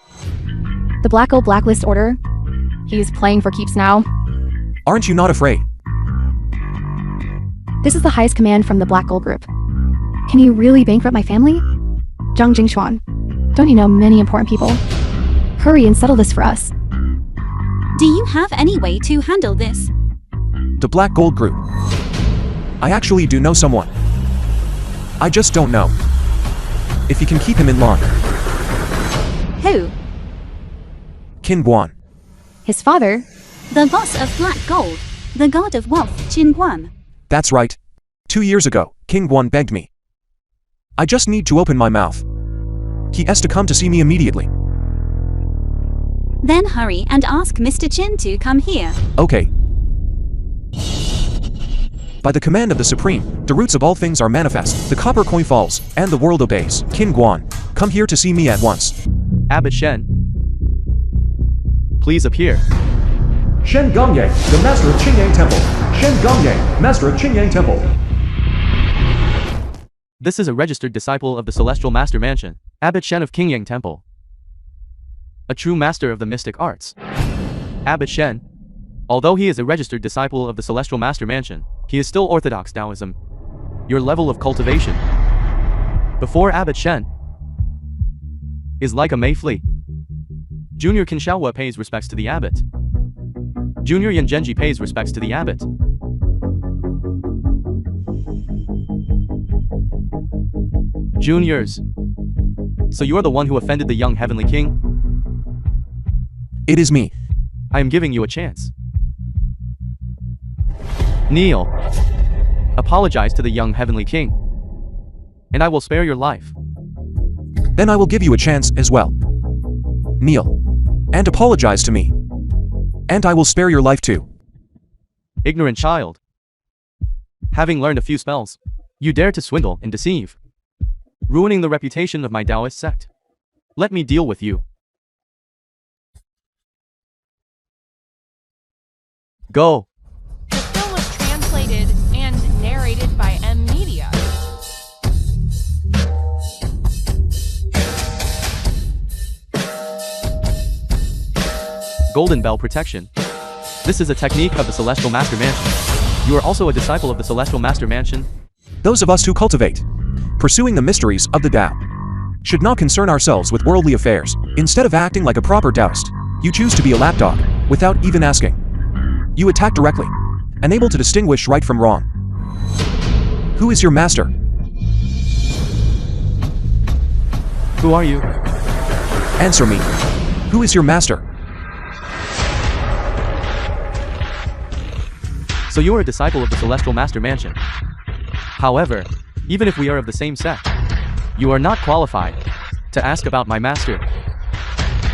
Speaker 1: The Black Gold blacklist order? He's playing for keeps now.
Speaker 2: Aren't you not afraid?
Speaker 1: This is the highest command from the Black Gold Group. Can you really bankrupt my family? Zhang Jingxuan, don't you know many important people? Hurry and settle this for us.
Speaker 6: Do you have any way to handle this?
Speaker 2: The Black Gold Group. I actually do know someone. I just don't know if you can keep him in line.
Speaker 6: Who?
Speaker 2: Qin Guan.
Speaker 1: His father?
Speaker 6: The boss of Black Gold, the god of wealth, Qin Guan.
Speaker 2: That's right. 2 years ago, Qin Guan begged me. I just need to open my mouth. He has to come to see me immediately.
Speaker 6: Then hurry and ask Mr. Qin to come here.
Speaker 2: Okay. By the command of the Supreme, the roots of all things are manifest, the copper coin falls, and the world obeys. Qin Guan, come here to see me at once.
Speaker 4: Abbot Shen. Please appear.
Speaker 2: Shen Gongye, the master of Qingyang Temple. Shen Gongye, master of Qingyang Temple.
Speaker 4: This is a registered disciple of the Celestial Master Mansion, Abbot Shen of Qingyang Temple. A true master of the mystic arts. Abbot Shen. Although he is a registered disciple of the Celestial Master Mansion, he is still Orthodox Taoism. Your level of cultivation before Abbot Shen is like a Mei flea. Junior Kinshawa pays respects to the abbot. Junior Yangenji pays respects to the abbot. Juniors. So you are the one who offended the young heavenly king?
Speaker 2: It is me.
Speaker 4: I am giving you a chance. Kneel. Apologize to the young heavenly king, and I will spare your life.
Speaker 2: Then I will give you a chance as well. Kneel. And apologize to me. And I will spare your life too.
Speaker 4: Ignorant child. Having learned a few spells, you dare to swindle and deceive, ruining the reputation of my Taoist sect. Let me deal with you. Go.
Speaker 5: The film was translated and narrated by Media.
Speaker 4: Golden Bell Protection. This is a technique of the Celestial Master Mansion. You are also a disciple of the Celestial Master Mansion.
Speaker 2: Those of us who cultivate, pursuing the mysteries of the Tao, should not concern ourselves with worldly affairs. Instead of acting like a proper Taoist, you choose to be a lapdog, without even asking. You attack directly, unable to distinguish right from wrong. Who is your master?
Speaker 4: Who are you?
Speaker 2: Answer me. Who is your master?
Speaker 4: So you are a disciple of the Celestial Master Mansion. However, even if we are of the same sect, you are not qualified to ask about my master.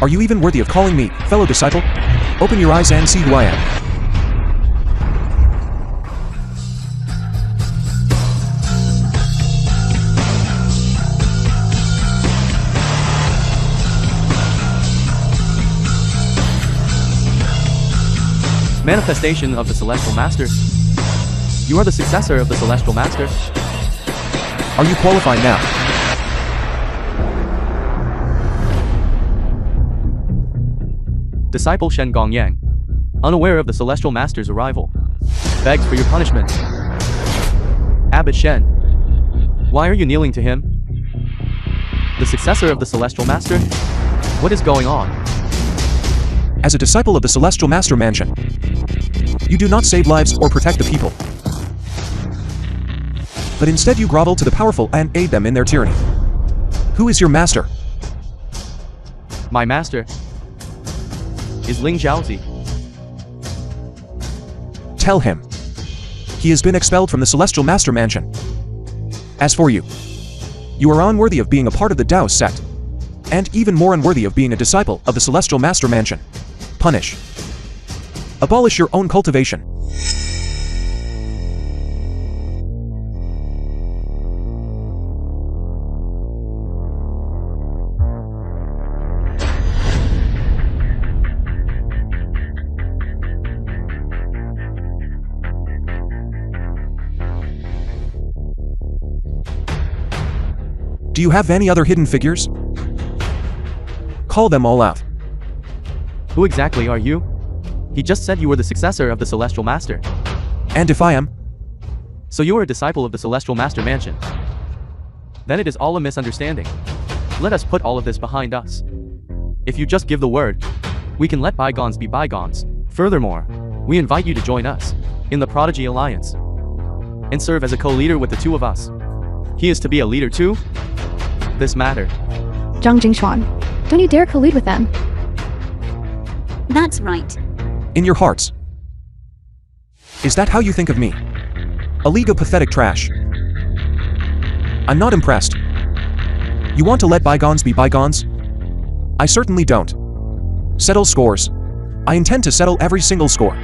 Speaker 2: Are you even worthy of calling me fellow disciple? Open your eyes and see who I am.
Speaker 4: Manifestation of the Celestial Master. You are the successor of the Celestial Master.
Speaker 2: Are you qualified now?
Speaker 4: Disciple Shen Gongyang, unaware of the Celestial Master's arrival, begs for your punishment. Abbot Shen, why are you kneeling to him? The successor of the Celestial Master? What is going on?
Speaker 2: As a disciple of the Celestial Master Mansion, you do not save lives or protect the people, but instead you grovel to the powerful and aid them in their tyranny. Who is your master?
Speaker 4: My master is Ling Zhaozi.
Speaker 2: Tell him. He has been expelled from the Celestial Master Mansion. As for you, you are unworthy of being a part of the Taoist sect, and even more unworthy of being a disciple of the Celestial Master Mansion. Punish. Abolish your own cultivation. Do you have any other hidden figures? Call them all out.
Speaker 4: Who exactly are you? He just said you were the successor of the Celestial Master.
Speaker 2: And if I am?
Speaker 4: So you are a disciple of the Celestial Master Mansion. Then it is all a misunderstanding. Let us put all of this behind us. If you just give the word, we can let bygones be bygones. Furthermore, we invite you to join us in the Prodigy Alliance and serve as a co-leader with the two of us. He is to be a leader too? This matter.
Speaker 1: Zhang Jingshuan, don't you dare collude with them.
Speaker 6: That's right.
Speaker 2: In your hearts. Is that how you think of me? A league of pathetic trash. I'm not impressed. You want to let bygones be bygones? I certainly don't. Settle scores. I intend to settle every single score.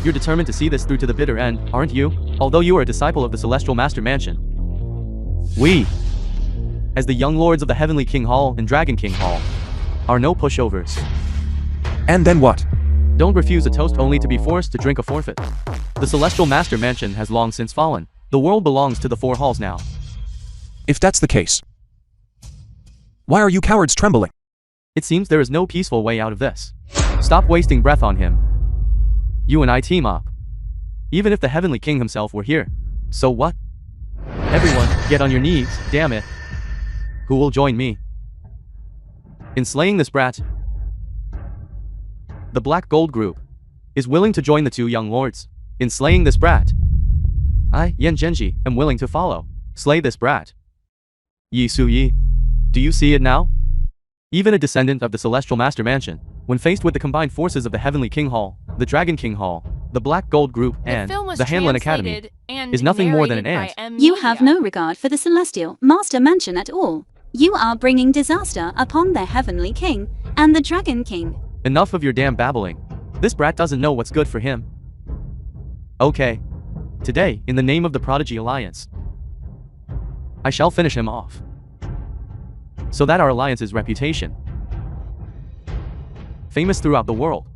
Speaker 4: You're determined to see this through to the bitter end, aren't you? Although you are a disciple of the Celestial Master Mansion. We, as the young lords of the Heavenly King Hall and Dragon King Hall, are no pushovers.
Speaker 2: And then what?
Speaker 4: Don't refuse a toast only to be forced to drink a forfeit. The Celestial Master Mansion has long since fallen. The world belongs to the four halls now.
Speaker 2: If that's the case, why are you cowards trembling?
Speaker 4: It seems there is no peaceful way out of this. Stop wasting breath on him. You and I team up. Even if the Heavenly King himself were here. So what? Everyone, get on your knees, damn it. Who will join me in slaying this brat? The Black Gold Group is willing to join the two young lords in slaying this brat. I, Yan Zhenji, am willing to follow. Slay this brat. Yi Su Yi. Do you see it now? Even a descendant of the Celestial Master Mansion, when faced with the combined forces of the Heavenly King Hall, the Dragon King Hall, the Black Gold Group, and the Hanlin Academy, is nothing more than an ant.
Speaker 6: You have no regard for the Celestial Master Mansion at all. You are bringing disaster upon the Heavenly King and the Dragon King.
Speaker 4: Enough of your damn babbling. This brat doesn't know what's good for him. Okay. Today, in the name of the Prodigy Alliance, I shall finish him off, so that our alliance's reputation famous throughout the world.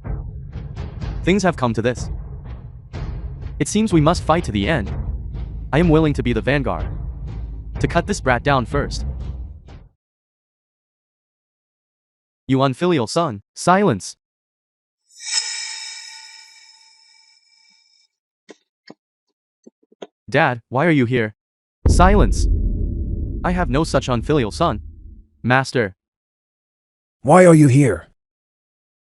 Speaker 4: Things have come to this. It seems we must fight to the end. I am willing to be the vanguard to cut this brat down first. You unfilial son, silence! Dad, why are you here? Silence! I have no such unfilial son. Master.
Speaker 7: Why are you here?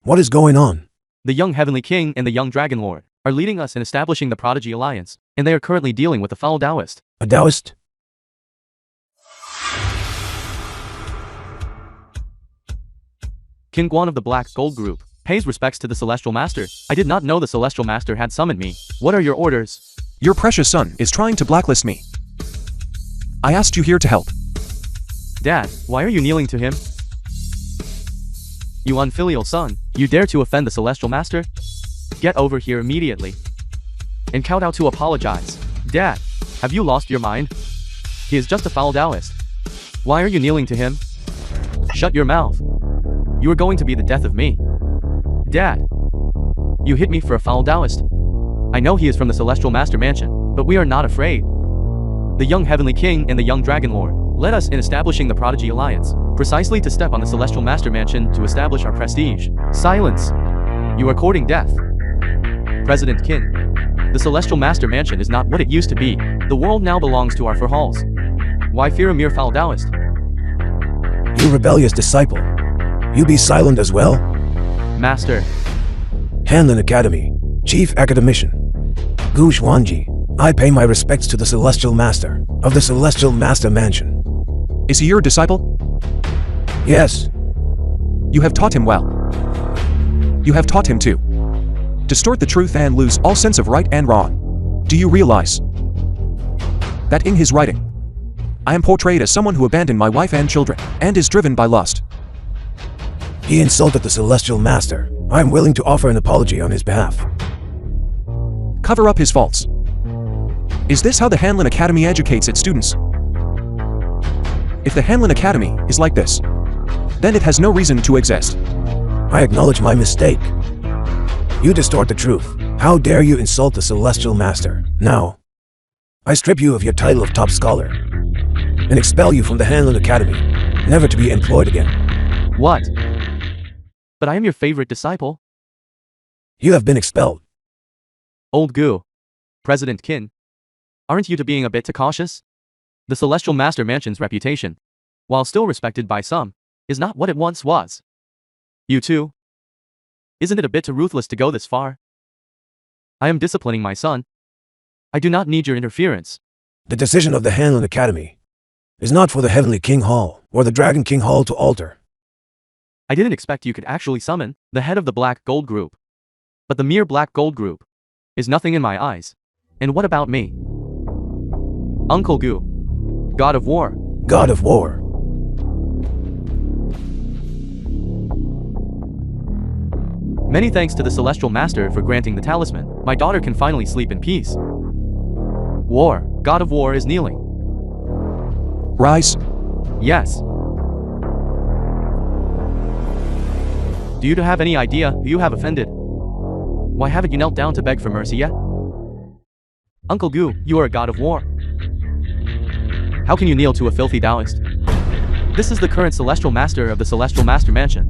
Speaker 7: What is going on?
Speaker 4: The young Heavenly King and the young Dragon Lord are leading us in establishing the Prodigy Alliance, and they are currently dealing with the foul Taoist.
Speaker 7: A Taoist?
Speaker 4: King Guan of the Black Gold Group pays respects to the Celestial Master. I did not know the Celestial Master had summoned me. What are your orders?
Speaker 2: Your precious son is trying to blacklist me. I asked you here to help.
Speaker 4: Dad, why are you kneeling to him? You unfilial son, you dare to offend the Celestial Master? Get over here immediately and kowtow to apologize. Dad, have you lost your mind? He is just a foul Taoist. Why are you kneeling to him? Shut your mouth. You are going to be the death of me. Dad, you hit me for a foul Taoist. I know he is from the Celestial Master Mansion, but we are not afraid. The young Heavenly King and the young Dragon Lord led us in establishing the Prodigy Alliance, precisely to step on the Celestial Master Mansion to establish our prestige. Silence! You are courting death. President Kin, the Celestial Master Mansion is not what it used to be. The world now belongs to our four halls. Why fear a mere foul Taoist?
Speaker 7: You rebellious disciple. You be silent as well?
Speaker 4: Master.
Speaker 7: Hanlin Academy, Chief Academician. Gu Xuanji, I pay my respects to the Celestial Master of the Celestial Master Mansion.
Speaker 2: Is he your disciple?
Speaker 7: Yes.
Speaker 2: You have taught him well. You have taught him to distort the truth and lose all sense of right and wrong. Do you realize that in his writing, I am portrayed as someone who abandoned my wife and children and is driven by lust?
Speaker 7: He insulted the Celestial Master. I am willing to offer an apology on his behalf.
Speaker 2: Cover up his faults. Is this how the Hanlin Academy educates its students? If the Hanlin Academy is like this, then it has no reason to exist.
Speaker 7: I acknowledge my mistake. You distort the truth. How dare you insult the Celestial Master? Now, I strip you of your title of top scholar and expel you from the Hanlin Academy, never to be employed again.
Speaker 4: What? But I am your favorite disciple.
Speaker 7: You have been expelled.
Speaker 4: Old Gu. President Kin. Aren't you being a bit too cautious? The Celestial Master Mansion's reputation, while still respected by some, is not what it once was. You too? Isn't it a bit too ruthless to go this far? I am disciplining my son. I do not need your interference.
Speaker 7: The decision of the Hanlin Academy is not for the Heavenly King Hall or the Dragon King Hall to alter.
Speaker 4: I didn't expect you could actually summon the head of the Black Gold Group. But the mere Black Gold Group is nothing in my eyes. And what about me? Uncle Gu, God of War.
Speaker 7: God of War.
Speaker 4: Many thanks to the Celestial Master for granting the talisman. My daughter can finally sleep in peace. War, God of War is kneeling.
Speaker 2: Rise.
Speaker 4: Yes. Do you have any idea who you have offended? Why haven't you knelt down to beg for mercy yet? Uncle Gu, you are a God of War. How can you kneel to a filthy Taoist? This is the current Celestial Master of the Celestial Master Mansion.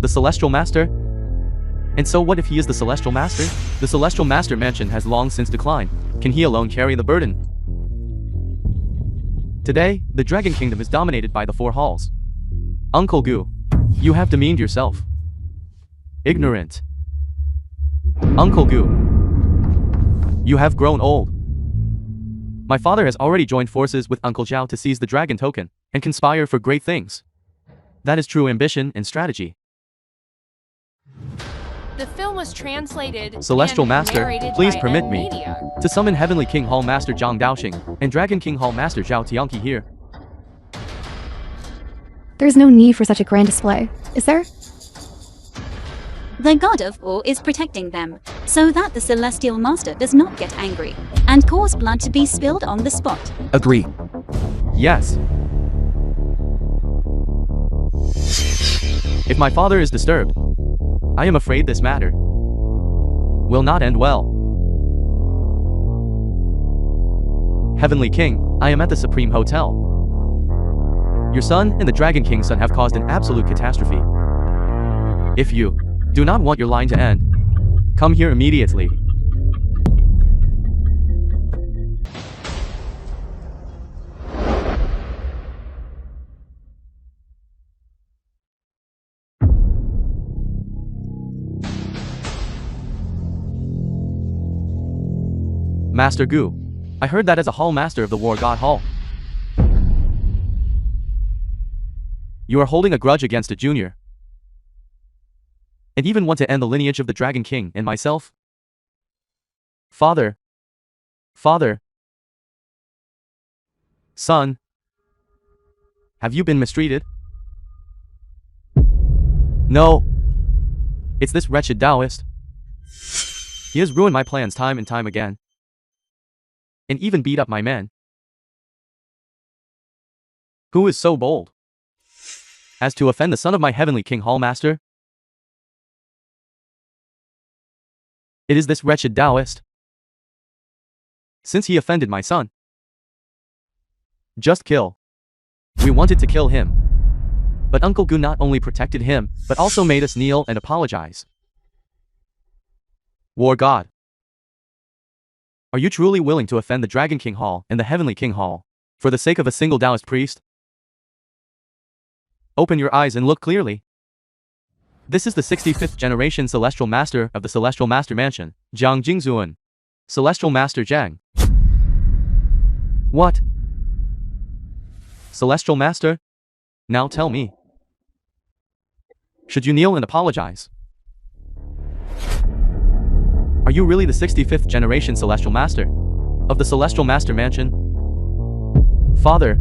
Speaker 4: The Celestial Master? And so what if he is the Celestial Master? The Celestial Master Mansion has long since declined. Can he alone carry the burden? Today, the Dragon Kingdom is dominated by the four halls. Uncle Gu, you have demeaned yourself. Ignorant. Uncle Gu, you have grown old. My father has already joined forces with Uncle Zhao to seize the dragon token and conspire for great things. That is true ambition and strategy.
Speaker 5: The film was translated
Speaker 4: Celestial
Speaker 5: and
Speaker 4: Master,
Speaker 5: narrated
Speaker 4: please
Speaker 5: by
Speaker 4: permit
Speaker 5: Ed
Speaker 4: me
Speaker 5: Media.
Speaker 4: to summon Heavenly King Hall Master Zhang Daoxing and Dragon King Hall Master Zhao Tianqi here.
Speaker 1: There's no need for such a grand display, is there?
Speaker 6: The God of War is protecting them, so that the Celestial Master does not get angry and cause blood to be spilled on the spot.
Speaker 2: Agree.
Speaker 4: Yes. If my father is disturbed, I am afraid this matter will not end well. Heavenly King, I am at the Supreme Hotel. Your son and the Dragon King's son have caused an absolute catastrophe. If you do not want your line to end, come here immediately. Master Gu, I heard that as a Hall Master of the War God Hall, you are holding a grudge against a junior, and even want to end the lineage of the Dragon King and myself? Father. Son. Have you been mistreated? No. It's this wretched Taoist. He has ruined my plans time and time again, and even beat up my men. Who is so bold as to offend the son of my Heavenly King Hall Master? It is this wretched Taoist. Since he offended my son. Just kill. We wanted to kill him. But Uncle Gu not only protected him, but also made us kneel and apologize. War God. Are you truly willing to offend the Dragon King Hall and the Heavenly King Hall, for the sake of a single Taoist priest? Open your eyes and look clearly. This is the 65th generation Celestial Master of the Celestial Master Mansion, Jiang Jingzuan. Celestial Master Jiang. What? Celestial Master? Now tell me. Should you kneel and apologize? Are you really the 65th generation Celestial Master of the Celestial Master Mansion? Father,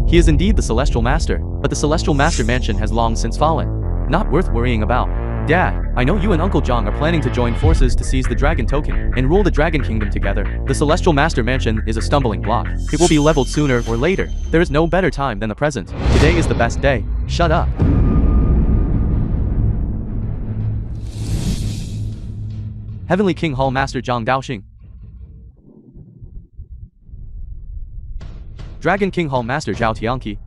Speaker 4: he is indeed the Celestial Master, but the Celestial Master Mansion has long since fallen. Not worth worrying about. Dad, I know you and Uncle Zhang are planning to join forces to seize the Dragon Token and rule the Dragon Kingdom together. The Celestial Master Mansion is a stumbling block. It will be leveled sooner or later. There is no better time than the present. Today is the best day. Shut up. Heavenly King Hall Master Zhang Daoxing. Dragon King Hall Master Zhao Tianqi.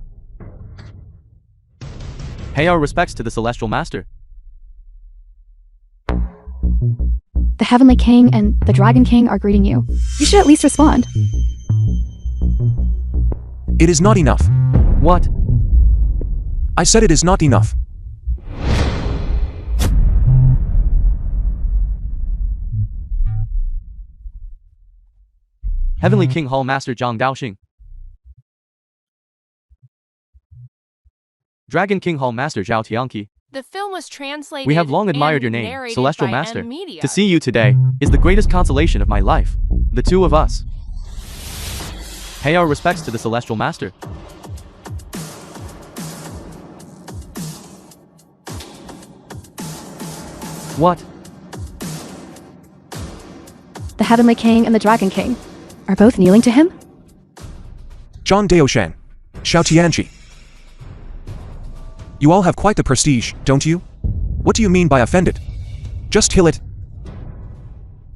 Speaker 4: Pay our respects to the Celestial Master.
Speaker 1: The Heavenly King and the Dragon King are greeting you. You should at least respond.
Speaker 2: It is not enough.
Speaker 4: What?
Speaker 2: I said it is not enough.
Speaker 4: Heavenly King Hall Master Zhang Daoxing. Dragon King Hall Master Zhao Tianqi.
Speaker 5: The film was translated.
Speaker 4: We have long admired
Speaker 5: and
Speaker 4: your name,
Speaker 5: narrated
Speaker 4: Celestial
Speaker 5: by
Speaker 4: Master.
Speaker 5: Media.
Speaker 4: To see you today is the greatest consolation of my life. The two of us. Pay our respects to the Celestial Master. What?
Speaker 1: The Heavenly King and the Dragon King are both kneeling to him?
Speaker 2: Zhang Daoshan. Xiao Tianqi. You all have quite the prestige, don't you? What do you mean by offended? Just kill it.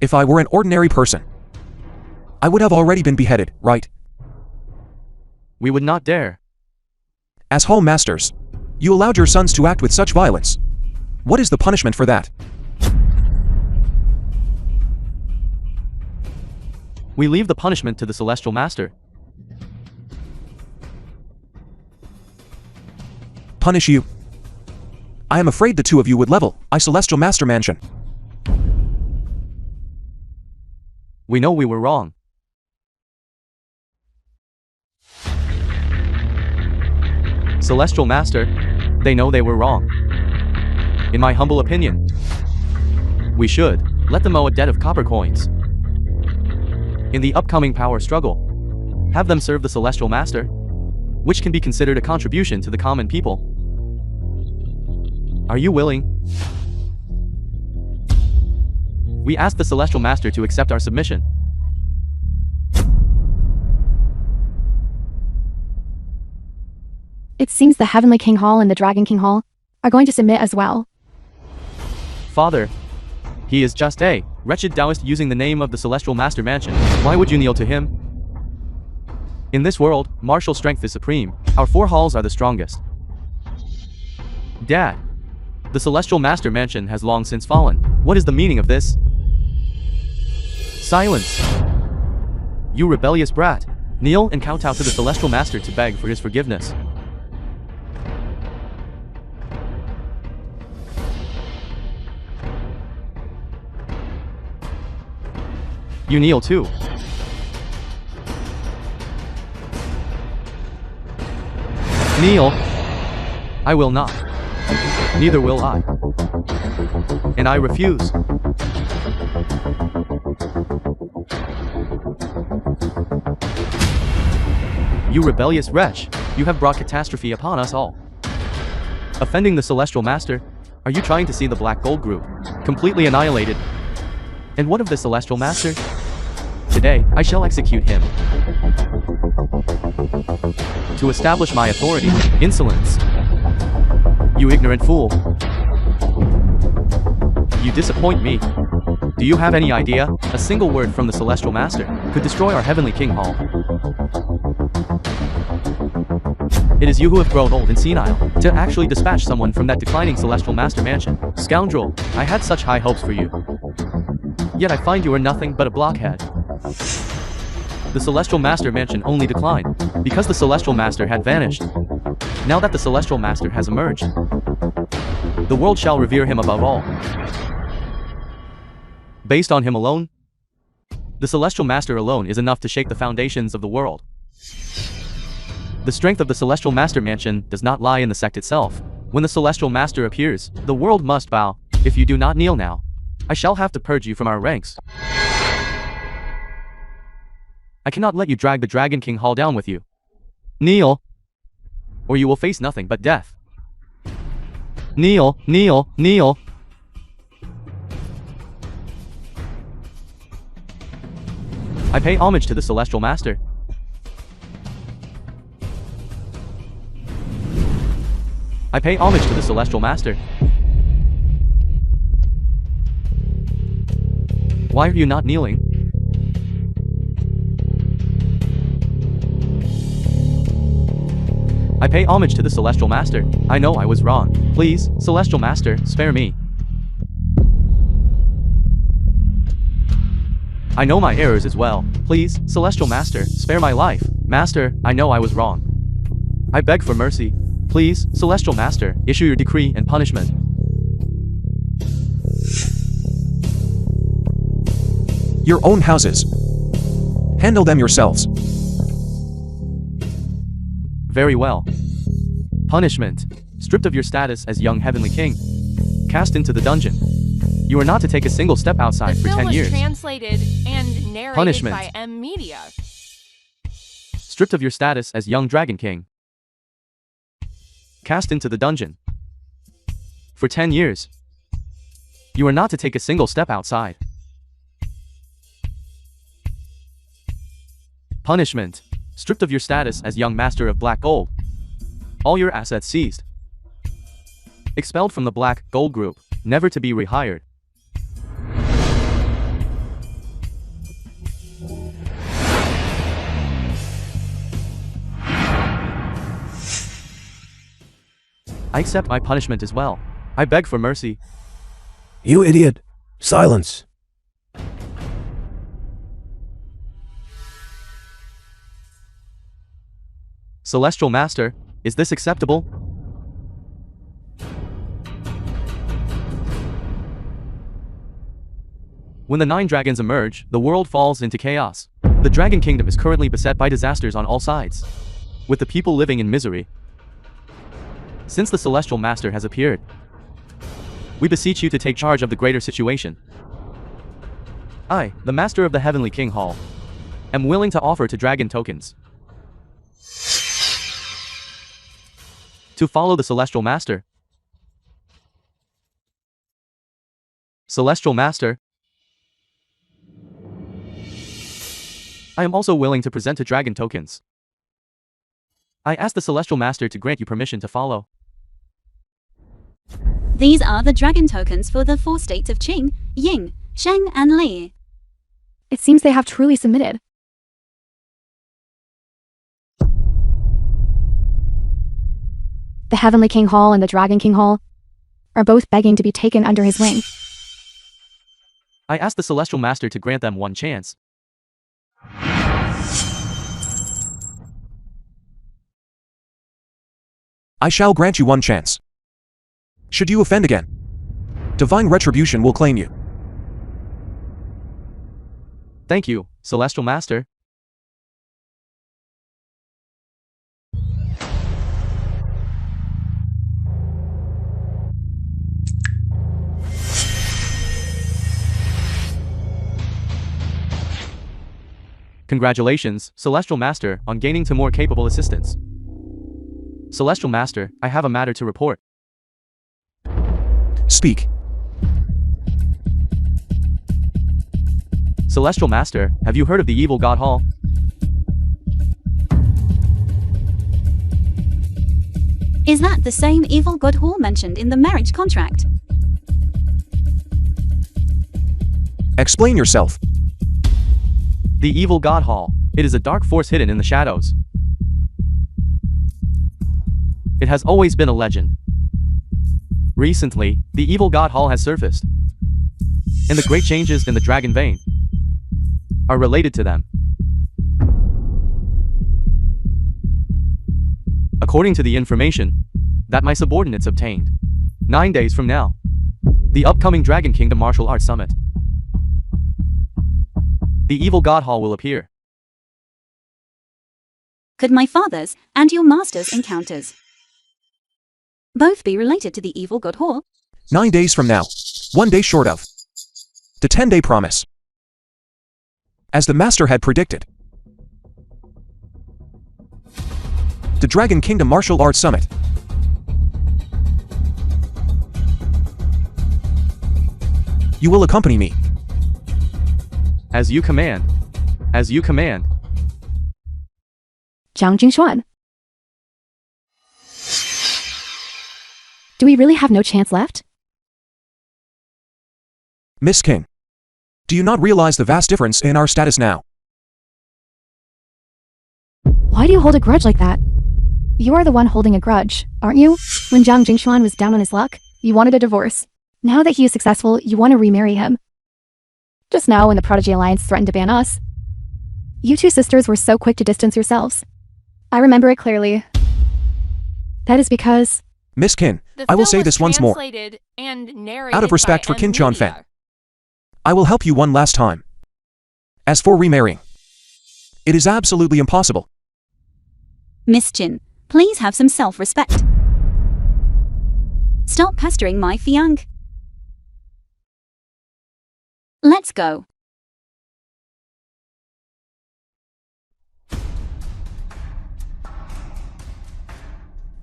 Speaker 2: If I were an ordinary person, I would have already been beheaded, right?
Speaker 4: We would not dare.
Speaker 2: As Hall Masters, you allowed your sons to act with such violence. What is the punishment for that?
Speaker 4: We leave the punishment to the Celestial Master.
Speaker 2: Punish you? I am afraid the two of you would level I Celestial Master Mansion.
Speaker 4: We know we were wrong. Celestial Master, they know they were wrong. In my humble opinion, we should let them owe a debt of copper coins. In the upcoming power struggle, have them serve the Celestial Master, which can be considered a contribution to the common people. Are you willing? We ask the Celestial Master to accept our submission.
Speaker 1: It seems the Heavenly King Hall and the Dragon King Hall are going to submit as well.
Speaker 4: Father, he is just a wretched Taoist using the name of the Celestial Master Mansion. Why would you kneel to him? In this world, martial strength is supreme. Our four halls are the strongest. Dad, the Celestial Master Mansion has long since fallen. What is the meaning of this? Silence! You rebellious brat. Kneel and kowtow to the Celestial Master to beg for his forgiveness. You kneel too. Kneel. I will not. Neither will I. And I refuse. You rebellious wretch, you have brought catastrophe upon us all. Offending the Celestial Master, are you trying to see the Black Gold Group completely annihilated? And what of the Celestial Master? Today, I shall execute him. To establish my authority, insolence. You ignorant fool. You disappoint me. Do you have any idea? A single word from the Celestial Master could destroy our Heavenly King Hall. It is you who have grown old and senile to actually dispatch someone from that declining Celestial Master mansion. Scoundrel, I had such high hopes for you. Yet I find you are nothing but a blockhead. The Celestial Master mansion only declined because the Celestial Master had vanished. Now that the Celestial Master has emerged, the world shall revere him above all. Based on him alone, the Celestial Master alone is enough to shake the foundations of the world. The strength of the Celestial Master mansion does not lie in the sect itself. When the Celestial Master appears, the world must bow. If you do not kneel now, I shall have to purge you from our ranks. I cannot let you drag the Dragon King Hall down with you. Kneel, or you will face nothing but death. Kneel, kneel, kneel. I pay homage to the Celestial Master. I pay homage to the Celestial Master. Why are you not kneeling? I pay homage to the Celestial Master. I know I was wrong. Please, Celestial Master, spare me. I know my errors as well. Please, Celestial Master, spare my life. Master, I know I was wrong. I beg for mercy. Please, Celestial Master, issue your decree and punishment.
Speaker 2: Your own houses. Handle them yourselves.
Speaker 4: Very well. Punishment. Stripped of your status as young Heavenly King. Cast into the dungeon. You are not to take a single step outside for 10 years.
Speaker 5: The film was translated and narrated
Speaker 4: Punishment.
Speaker 5: by M Media.
Speaker 4: Stripped of your status as young Dragon King. Cast into the dungeon. For 10 years. You are not to take a single step outside. Punishment. Stripped of your status as young Master of Black Gold. All your assets seized. Expelled from the Black Gold Group, never to be rehired. I accept my punishment as well. I beg for mercy.
Speaker 7: You idiot! Silence!
Speaker 4: Celestial Master, is this acceptable? When the 9 dragons emerge, the world falls into chaos. The Dragon Kingdom is currently beset by disasters on all sides, with the people living in misery. Since the Celestial Master has appeared, we beseech you to take charge of the greater situation. I, the Master of the Heavenly King Hall, am willing to offer to dragon tokens to follow the Celestial Master. Celestial Master, I am also willing to present to dragon tokens. I ask the Celestial Master to grant you permission to follow.
Speaker 6: These are the dragon tokens for the 4 states of Qing, Ying, Sheng, and Li.
Speaker 1: It seems they have truly submitted. The Heavenly King Hall and the Dragon King Hall are both begging to be taken under his wing.
Speaker 4: I ask the Celestial Master to grant them one chance.
Speaker 2: I shall grant you one chance. Should you offend again, divine retribution will claim you.
Speaker 4: Thank you, Celestial Master. Congratulations, Celestial Master, on gaining to more capable assistants. Celestial Master, I have a matter to report.
Speaker 2: Speak.
Speaker 4: Celestial Master, have you heard of the Evil God Hall?
Speaker 6: Is that the same evil god hall mentioned in the marriage contract?
Speaker 2: Explain yourself.
Speaker 4: The evil God Hall. It is a dark force hidden in the shadows. It has always been a legend. Recently, the evil God Hall has surfaced. And the great changes in the dragon vein are related to them. According to the information that my subordinates obtained, 9 days from now, the upcoming Dragon Kingdom Martial Arts Summit, the evil God Hall will appear.
Speaker 6: Could my father's and your master's encounters both be related to the evil God Hall?
Speaker 2: 9 days from now. 1 day short of the 10-day promise. As the Master had predicted, the Dragon Kingdom Martial Arts Summit. You will accompany me.
Speaker 4: As you command. As you command.
Speaker 1: Zhang Jingshuan. Do we really have no chance left?
Speaker 2: Miss King, do you not realize the vast difference in our status now?
Speaker 1: Why do you hold a grudge like that? You are the one holding a grudge, aren't you? When Zhang Jingshuan was down on his luck, you wanted a divorce. Now that he is successful, you want to remarry him. Just now, when the Prodigy Alliance threatened to ban us, you two sisters were so quick to distance yourselves. I remember it clearly. That is because...
Speaker 2: Miss Kin,
Speaker 5: The
Speaker 2: I will
Speaker 5: film
Speaker 2: say
Speaker 5: was
Speaker 2: this once more.
Speaker 5: translated and narrated
Speaker 2: Out of respect
Speaker 5: by
Speaker 2: for Kin Chan Fan,
Speaker 5: Media.
Speaker 2: I will help you one last time. As for remarrying, it is absolutely impossible.
Speaker 6: Miss Jin, please have some self-respect. Stop pestering my fiancé. Let's go.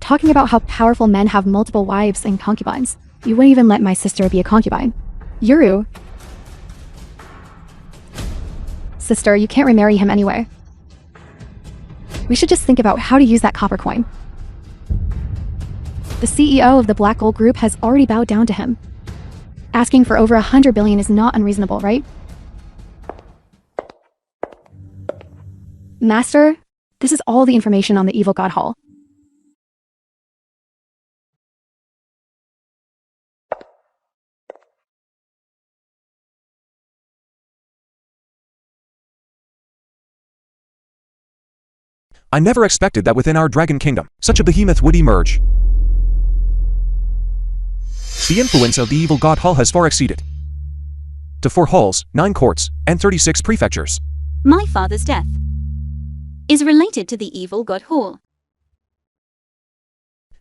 Speaker 1: Talking about how powerful men have multiple wives and concubines. You wouldn't even let my sister be a concubine. Yuru. Sister, you can't remarry him anyway. We should just think about how to use that copper coin. The CEO of the Black Gold Group has already bowed down to him. Asking for over 100 billion is not unreasonable, right? Master, this is all the information on the Evil God Hall.
Speaker 2: I never expected that within our Dragon Kingdom, such a behemoth would emerge. The influence of the Evil God Hall has far exceeded to 4 halls, 9 courts, and 36 prefectures.
Speaker 6: My father's death is related to the evil God Hall.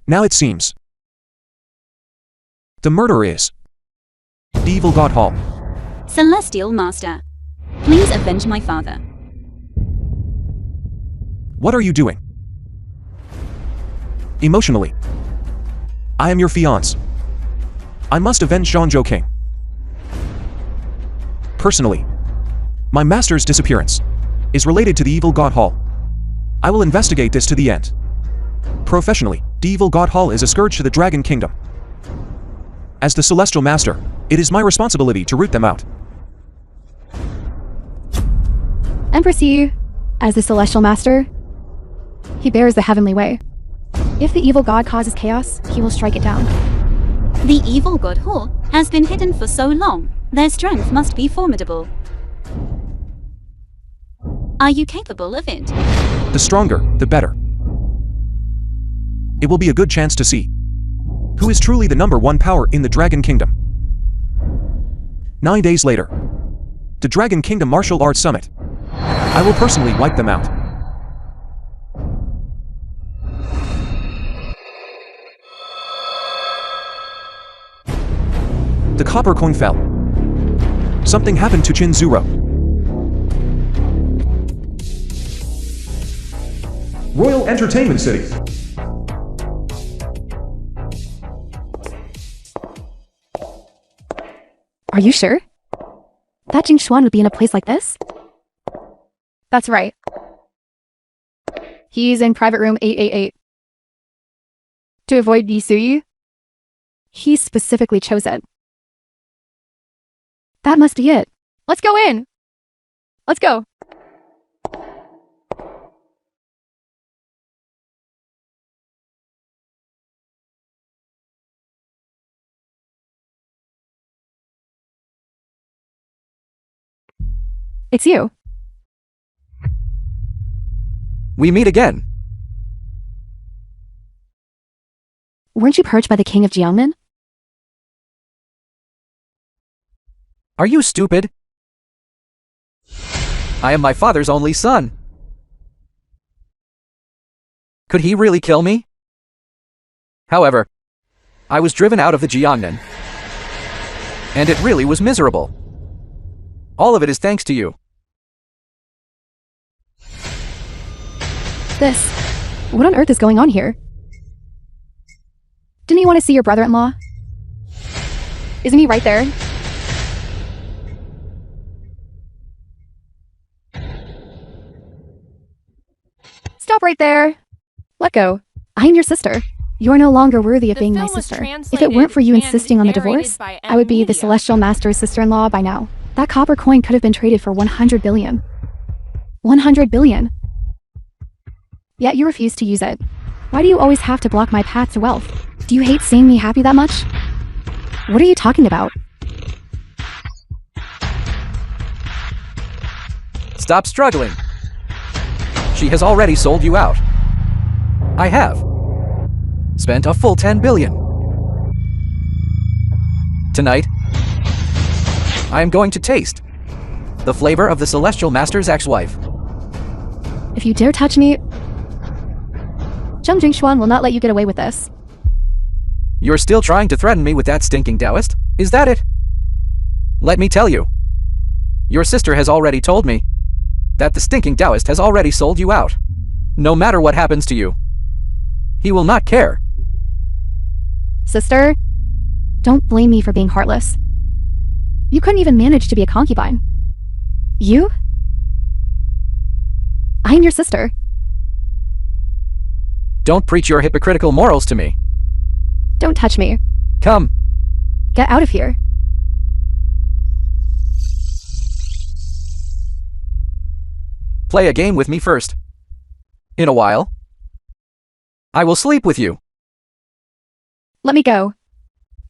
Speaker 2: Now it seems the murderer is the Evil God Hall.
Speaker 6: Celestial Master, please avenge my father.
Speaker 2: What are you doing? Emotionally, I am your fiancé. I must avenge Zhangzhou King. Personally, my master's disappearance is related to the Evil God Hall. I will investigate this to the end. Professionally, the Evil God Hall is a scourge to the Dragon Kingdom. As the Celestial Master, it is my responsibility to root them out.
Speaker 1: Empress Yi, as the Celestial Master, he bears the heavenly way. If the evil god causes chaos, he will strike it down.
Speaker 6: The evil God Hall has been hidden for so long, their strength must be formidable. Are you capable of it?
Speaker 2: The stronger, the better. It will be a good chance to see who is truly the #1 power in the Dragon Kingdom. 9 days later, the Dragon Kingdom Martial Arts Summit. I will personally wipe them out. The copper coin fell. Something happened to Chinzuro. Royal Entertainment City.
Speaker 1: Are you sure? That Jing Xuan would be in a place like this? That's right. He's in private room 888. To avoid Yi Suyi, he specifically chose it. That must be it. Let's go in. Let's go. It's you.
Speaker 3: We meet again.
Speaker 1: Weren't you purged by the king of Jiangmen?
Speaker 3: Are you stupid? I am my father's only son. Could he really kill me? However, I was driven out of the Jiangnan, and it really was miserable. All of it is thanks to you.
Speaker 1: What on earth is going on here? Didn't you want to see your brother-in-law? Isn't he right there? Stop right there. Let go. I am your sister. You are no longer worthy of being my sister. If it weren't for you insisting on the divorce, I would be the Celestial Master's sister-in-law by now. That copper coin could have been traded for 100 billion. 100 billion. Yet you refuse to use it. Why do you always have to block my path to wealth? Do you hate seeing me happy that much? What are you talking about?
Speaker 3: Stop struggling. She has already sold you out. I have. Spent a full 10 billion. Tonight, I am going to taste the flavor of the Celestial Master's ex-wife.
Speaker 1: If you dare touch me, Chồng Jingshuan will not let you get away with this.
Speaker 3: You're still trying to threaten me with that stinking Taoist? Is that it? Let me tell you. Your sister has already told me that the stinking Taoist has already sold you out. No matter what happens to you, he will not care.
Speaker 1: Sister, don't blame me for being heartless. You couldn't even manage to be a concubine. You? I am your sister.
Speaker 3: Don't preach your hypocritical morals to me.
Speaker 1: Don't touch me.
Speaker 3: Come.
Speaker 1: Get out of here.
Speaker 3: Play a game with me first. In a while, I will sleep with you.
Speaker 1: Let me go.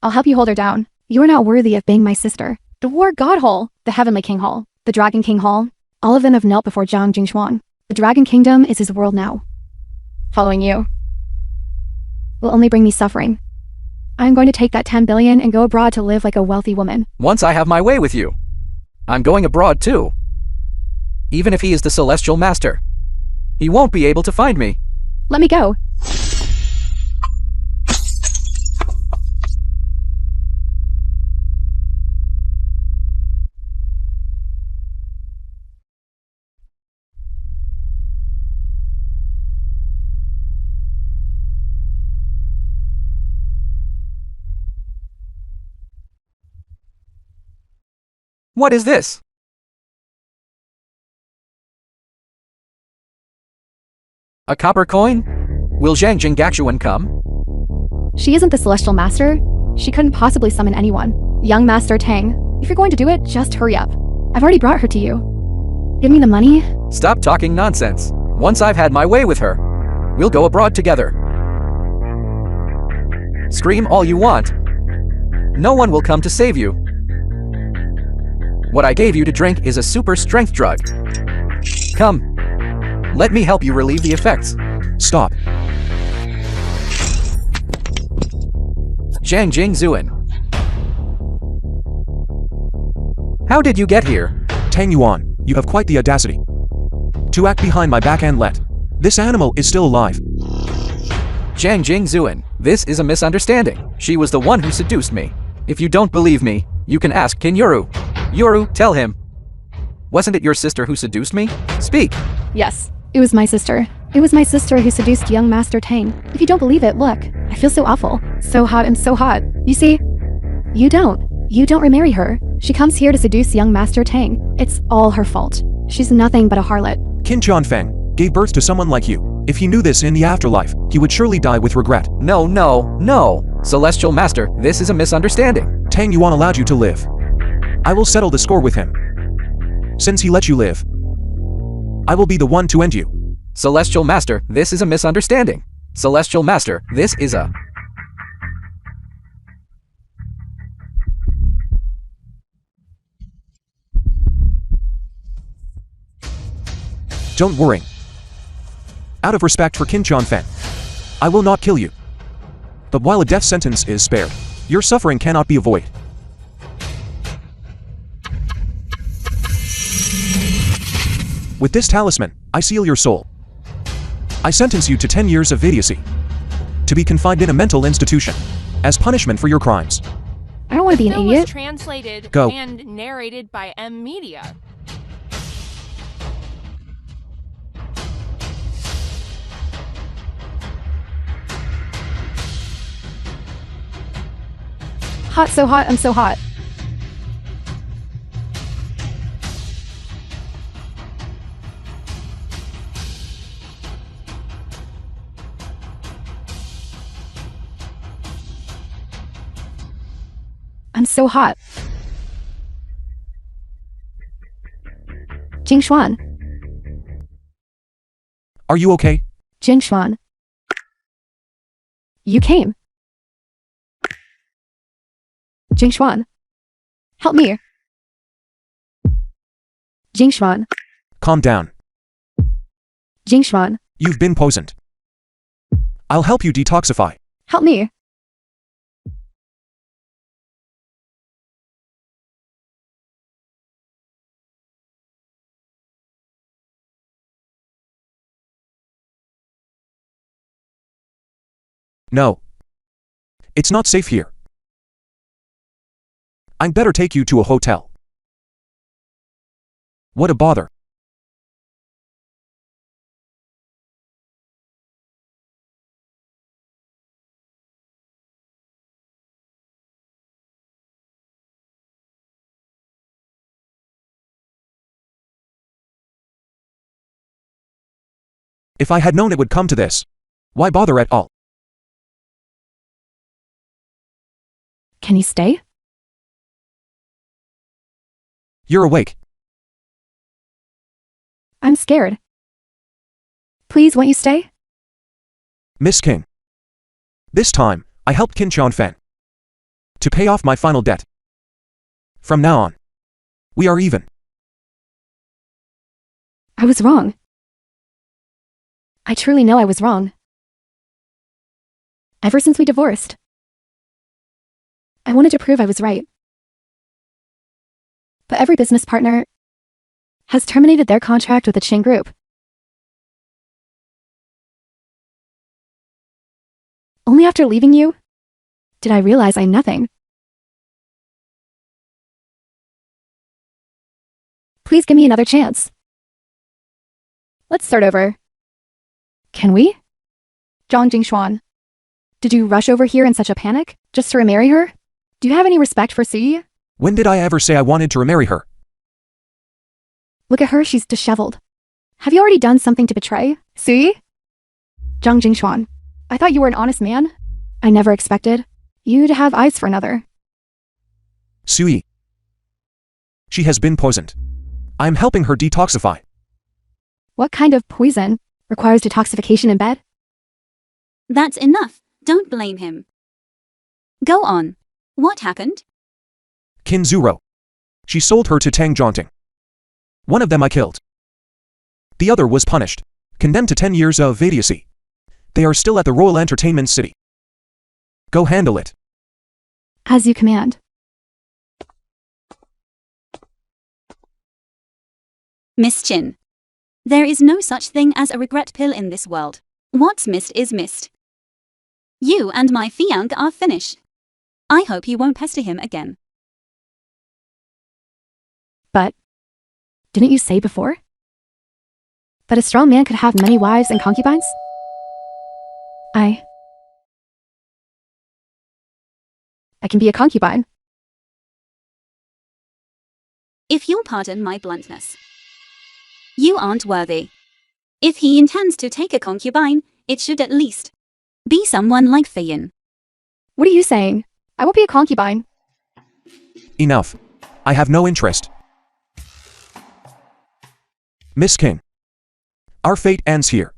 Speaker 1: I'll help you hold her down. You are not worthy of being my sister. The War God Hall, the Heavenly King Hall, the Dragon King Hall, all of them have knelt before Chồng Jingshuan. The Dragon Kingdom is his world now. Following you will only bring me suffering. I'm going to take that 10 billion and go abroad to live like a wealthy woman.
Speaker 3: Once I have my way with you, I'm going abroad too. Even if he is the Celestial Master, he won't be able to find me.
Speaker 1: Let me go.
Speaker 3: What is this? A copper coin? Will Zhang Jinggaxuan come?
Speaker 1: She isn't the Celestial Master. She couldn't possibly summon anyone. Young Master Tang, if you're going to do it, just hurry up. I've already brought her to you. Give me the money.
Speaker 3: Stop talking nonsense. Once I've had my way with her, we'll go abroad together. Scream all you want. No one will come to save you. What I gave you to drink is a super strength drug. Come, let me help you relieve the effects.
Speaker 2: Stop.
Speaker 3: Zhang Jingzuan. How did you get here?
Speaker 2: Tang Yuan, you have quite the audacity to act behind my back and let this animal is still alive.
Speaker 3: Zhang Jingzuan, this is a misunderstanding. She was the one who seduced me. If you don't believe me, you can ask Qin Yoru. Yoru, tell him. Wasn't it your sister who seduced me? Speak.
Speaker 1: Yes, it was my sister. It was my sister who seduced young Master Tang. If you don't believe it, look. I feel so awful. So hot and so hot. You see? You don't. You don't remarry her. She comes here to seduce young Master Tang. It's all her fault. She's nothing but a harlot.
Speaker 2: Qin Jianfeng gave birth to someone like you. If he knew this in the afterlife, he would surely die with regret.
Speaker 3: No, no, no. Celestial Master, this is a misunderstanding.
Speaker 2: Tang Yuan allowed you to live. I will settle the score with him. Since he let you live, I will be the one to end you.
Speaker 3: Celestial Master, this is a misunderstanding. Celestial Master, this is a...
Speaker 2: Don't worry. Out of respect for Qin Fan, I will not kill you. But while a death sentence is spared, your suffering cannot be avoided. With this talisman, I seal your soul. I sentence you to 10 years of idiocy, to be confined in a mental institution, as punishment for your crimes.
Speaker 1: I don't want to be an
Speaker 5: Film was
Speaker 1: idiot.
Speaker 5: translated
Speaker 2: Go.
Speaker 5: and narrated by M Media.
Speaker 1: Hot, so hot, I'm so hot. I'm so hot. Jingshuan.
Speaker 2: Are you okay?
Speaker 1: Jingshuan. You came. Jingshuan. Help me. Jingshuan.
Speaker 2: Calm down.
Speaker 1: Jingshuan.
Speaker 2: You've been poisoned. I'll help you detoxify.
Speaker 1: Help me.
Speaker 2: No. It's not safe here. I'd better take you to a hotel. What a bother. If I had known it would come to this, why bother at all?
Speaker 1: Can you stay?
Speaker 2: You're awake.
Speaker 1: I'm scared. Please, won't you stay?
Speaker 2: Miss King. This time, I helped Qin Fan to pay off my final debt. From now on, we are even.
Speaker 1: I was wrong. I truly know I was wrong. Ever since we divorced, I wanted to prove I was right. But every business partner has terminated their contract with the Qing Group. Only after leaving you did I realize I'm nothing. Please give me another chance. Let's start over. Can we? Zhang Jingshuan, did you rush over here in such a panic just to remarry her? Do you have any respect for Sui?
Speaker 2: When did I ever say I wanted to remarry her?
Speaker 1: Look at her, she's disheveled. Have you already done something to betray Sui? Zhang Jingshuan, I thought you were an honest man. I never expected you to have eyes for another.
Speaker 2: Sui. She has been poisoned. I'm helping her detoxify.
Speaker 1: What kind of poison requires detoxification in bed?
Speaker 6: That's enough. Don't blame him. Go on. What happened?
Speaker 2: Qin Zuro. She sold her to Tang Jianting. One of them I killed. The other was punished, condemned to 10 years of idiocy. They are still at the Royal Entertainment City. Go handle it.
Speaker 1: As you command.
Speaker 6: Miss Chin. There is no such thing as a regret pill in this world. What's missed is missed. You and my fiancé are finished. I hope you won't pester him again.
Speaker 1: But didn't you say before that a strong man could have many wives and concubines? I can be a concubine.
Speaker 6: If you'll pardon my bluntness. You aren't worthy. If he intends to take a concubine, it should at least be someone like Feyin.
Speaker 1: What are you saying? I won't be a concubine.
Speaker 2: Enough. I have no interest. Miss King. Our fate ends here.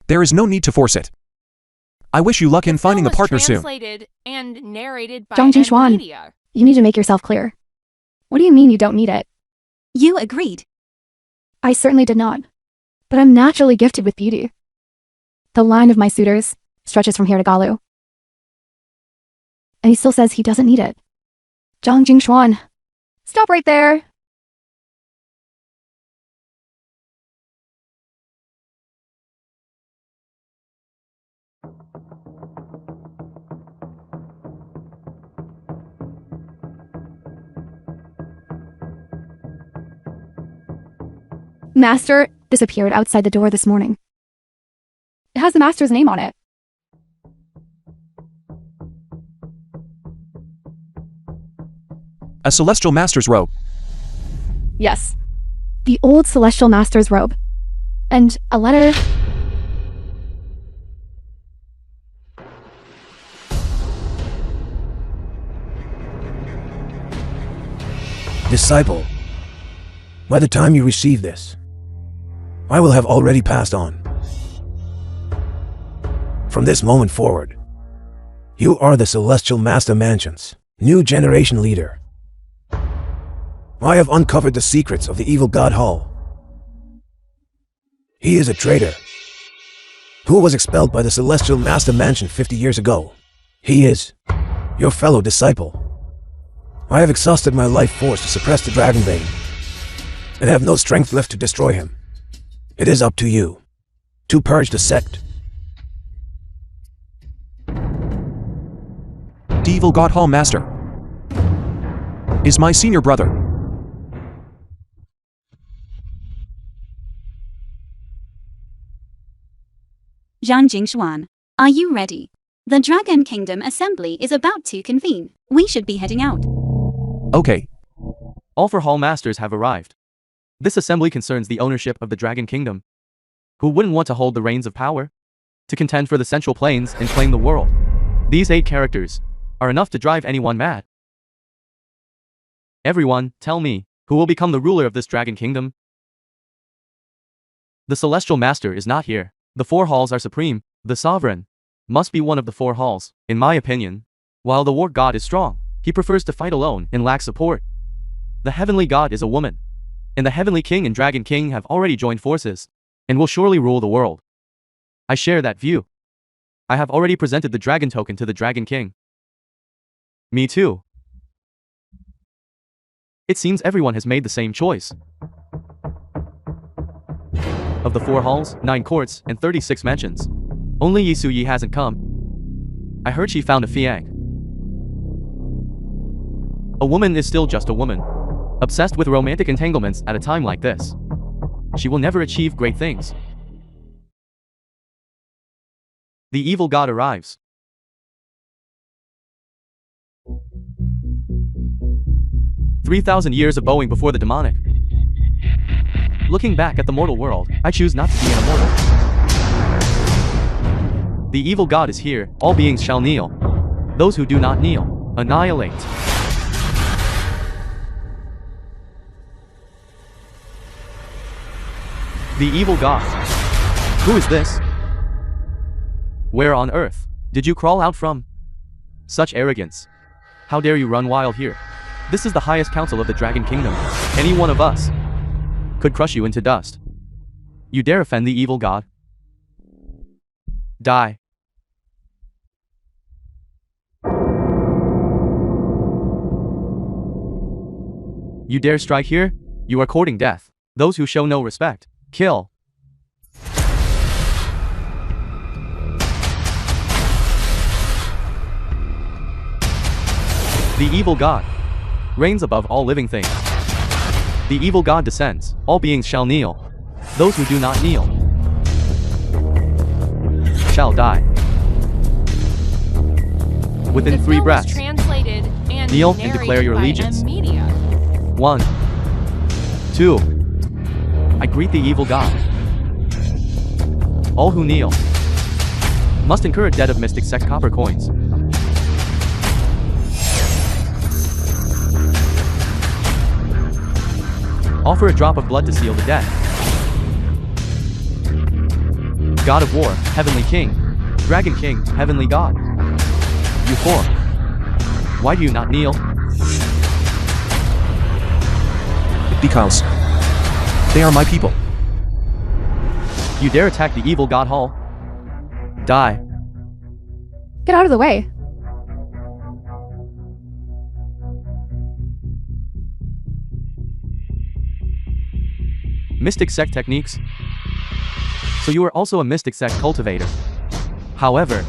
Speaker 2: There is no need to force it. I wish you luck in finding a partner soon.
Speaker 5: Translated and narrated by
Speaker 1: Zhang Jingxuan,
Speaker 5: Media.
Speaker 1: you need to make yourself clear. What do you mean you don't need it?
Speaker 6: You agreed.
Speaker 1: I certainly did not. But I'm naturally gifted with beauty. The line of my suitors stretches from here to Galu. And he still says he doesn't need it. Zhang Jingxuan, stop right there. Master disappeared outside the door this morning. It has the master's name on it.
Speaker 2: A celestial master's robe.
Speaker 1: Yes. The old celestial master's robe. And a letter.
Speaker 7: Disciple, by the time you receive this, I will have already passed on. From this moment forward, you are the Celestial Master Mansion's new generation leader. I have uncovered the secrets of the evil God Hall. He is a traitor who was expelled by the Celestial Master Mansion 50 years ago. He is your fellow disciple. I have exhausted my life force to suppress the Dragon Vein and have no strength left to destroy him. It is up to you to purge the sect.
Speaker 2: The evil God Hall Master is my senior brother.
Speaker 6: Zhang Jingxuan, are you ready? The Dragon Kingdom Assembly is about to convene. We should be heading out.
Speaker 2: Okay.
Speaker 4: All 4 Hall Masters have arrived. This assembly concerns the ownership of the Dragon Kingdom. Who wouldn't want to hold the reins of power? To contend for the Central Plains and claim the world. These 8 characters are enough to drive anyone mad. Everyone, tell me, who will become the ruler of this Dragon Kingdom? The Celestial Master is not here. The 4 halls are supreme. The sovereign must be one of the 4 halls. In my opinion, while the War God is strong, he prefers to fight alone and lacks support. The Heavenly God is a woman, and the Heavenly King and Dragon King have already joined forces, and will surely rule the world. I share that view. I have already presented the Dragon Token to the Dragon King. Me too. It seems everyone has made the same choice. Of the 4 halls, 9 courts, and 36 mansions, only Yi Suyi hasn't come. I heard she found a Fiang. A woman is still just a woman, obsessed with romantic entanglements at a time like this. She will never achieve great things. The evil god arrives. "3,000 years of bowing before the demonic. Looking back at the mortal world, I choose not to be an immortal. The evil god is here, all beings shall kneel. Those who do not kneel, annihilate." The evil god. Who is this? Where on earth did you crawl out from? Such arrogance. How dare you run wild here? This is the highest council of the Dragon Kingdom. Any one of us could crush you into dust. You dare offend the evil god? Die. You dare strike here? You are courting death. Those who show no respect, kill. The evil god reigns above all living things. The evil god descends, all beings shall kneel. Those who do not kneel shall die. Within 3 breaths, kneel and declare your allegiance. 1, 2. I greet the evil god. All who kneel must incur a debt of mystic sect copper coins. Offer a drop of blood to seal the debt. God of War, Heavenly King. Dragon King, Heavenly God. You four. Why do you not kneel?
Speaker 2: Because they are my people.
Speaker 4: You dare attack the evil God Hall? Die.
Speaker 1: Get out of the way.
Speaker 4: Mystic sect techniques? So you are also a mystic sect cultivator. However,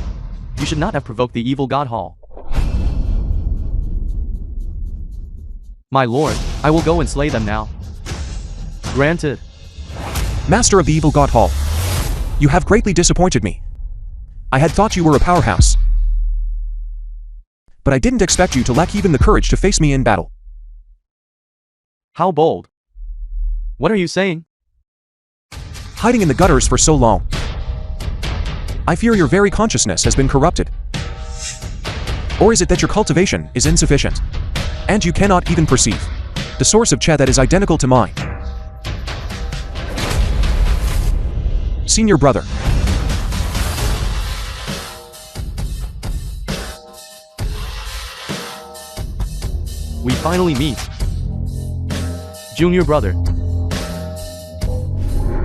Speaker 4: you should not have provoked the evil God Hall. My lord, I will go and slay them now. Granted.
Speaker 2: Master of the evil God Hall, you have greatly disappointed me. I had thought you were a powerhouse. But I didn't expect you to lack even the courage to face me in battle.
Speaker 4: How bold. What are you saying?
Speaker 2: Hiding in the gutters for so long. I fear your very consciousness has been corrupted. Or is it that your cultivation is insufficient, and you cannot even perceive the source of Cha that is identical to mine? Senior brother.
Speaker 4: We finally meet. Junior brother.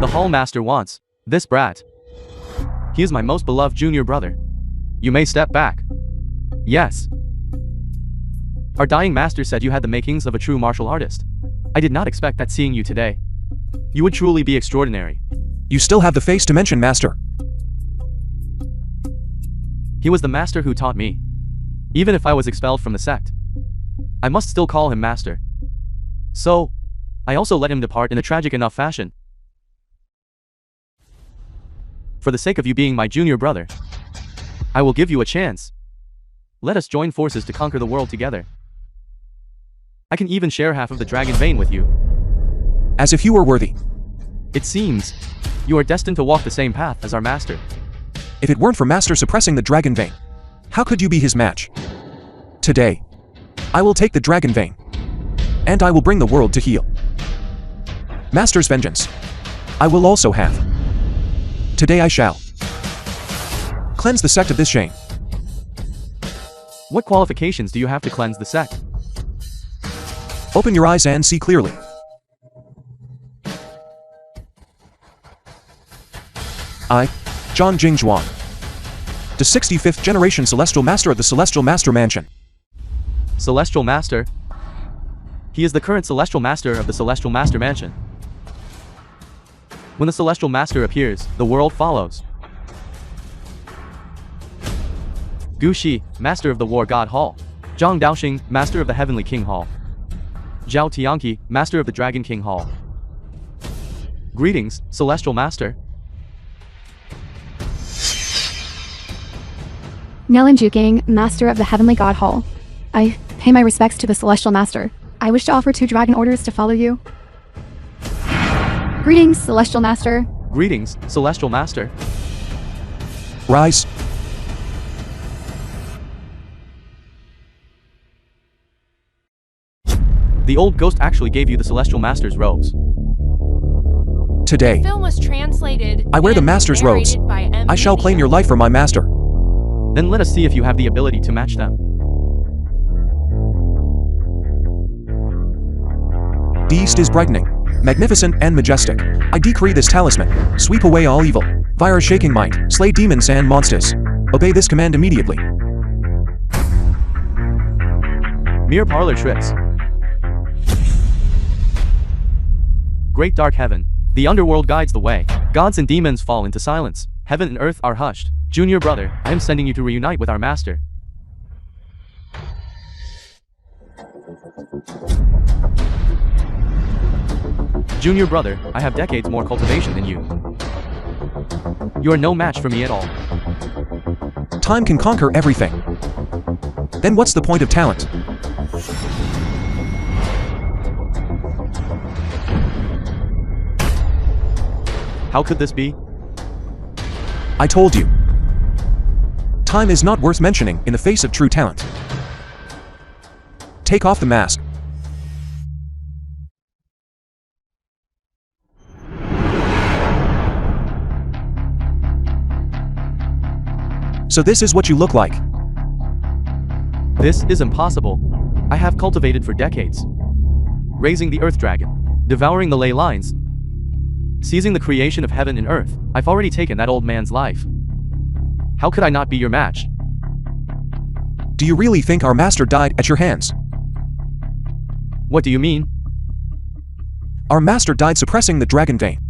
Speaker 4: The Hall Master wants this brat. He is my most beloved junior brother. You may step back. Yes. Our dying master said you had the makings of a true martial artist. I did not expect that seeing you today. You would truly be extraordinary.
Speaker 2: You still have the face to mention master.
Speaker 4: He was the master who taught me. Even if I was expelled from the sect, I must still call him master. So, I also let him depart in a tragic enough fashion. For the sake of you being my junior brother, I will give you a chance. Let us join forces to conquer the world together. I can even share half of the dragon vein with you.
Speaker 2: As if you were worthy.
Speaker 4: It seems you are destined to walk the same path as our master.
Speaker 2: If it weren't for master suppressing the dragon vein, how could you be his match? Today, I will take the dragon vein, and I will bring the world to heel. Master's vengeance, I will also have. Today I shall cleanse the sect of this shame.
Speaker 4: What qualifications do you have to cleanse the sect?
Speaker 2: Open your eyes and see clearly. I, Zhang Jingzhuan, the 65th generation Celestial Master of the Celestial Master Mansion.
Speaker 4: Celestial Master? He is the current Celestial Master of the Celestial Master Mansion. When the Celestial Master appears, the world follows. Gu Shi, Master of the War God Hall. Zhang Daoxing, Master of the Heavenly King Hall. Zhao Tianqi, Master of the Dragon King Hall. Greetings, Celestial Master.
Speaker 1: Nellen Juking, Master of the Heavenly God Hall. I pay my respects to the Celestial Master. I wish to offer 2 dragon orders to follow you. Greetings, Celestial Master.
Speaker 4: Greetings, Celestial Master.
Speaker 2: Rise.
Speaker 4: The old ghost actually gave you the Celestial Master's robes.
Speaker 2: Today,
Speaker 5: The film was translated.
Speaker 2: I wear the
Speaker 5: and
Speaker 2: master's robes.
Speaker 5: narrated by M.
Speaker 2: I shall claim your life for my master.
Speaker 4: Then let us see if you have the ability to match them.
Speaker 2: The east is brightening, magnificent and majestic. I decree this talisman. Sweep away all evil. Fire shaking mind. Slay demons and monsters. Obey this command immediately.
Speaker 4: Mere parlor tricks. Great dark heaven. The underworld guides the way. Gods and demons fall into silence. Heaven and earth are hushed. Junior brother, I am sending you to reunite with our master. Junior brother, I have decades more cultivation than you. You are no match for me at all.
Speaker 2: Time can conquer everything. Then what's the point of talent?
Speaker 4: How could this be?
Speaker 2: I told you. Time is not worth mentioning in the face of true talent. Take off the mask. So this is what you look like.
Speaker 4: This is impossible. I have cultivated for decades. Raising the earth dragon, devouring the ley lines, seizing the creation of heaven and earth. I've already taken that old man's life. How could I not be your match?
Speaker 2: Do you really think our master died at your hands?
Speaker 4: What do you mean?
Speaker 2: Our master died suppressing the dragon vein.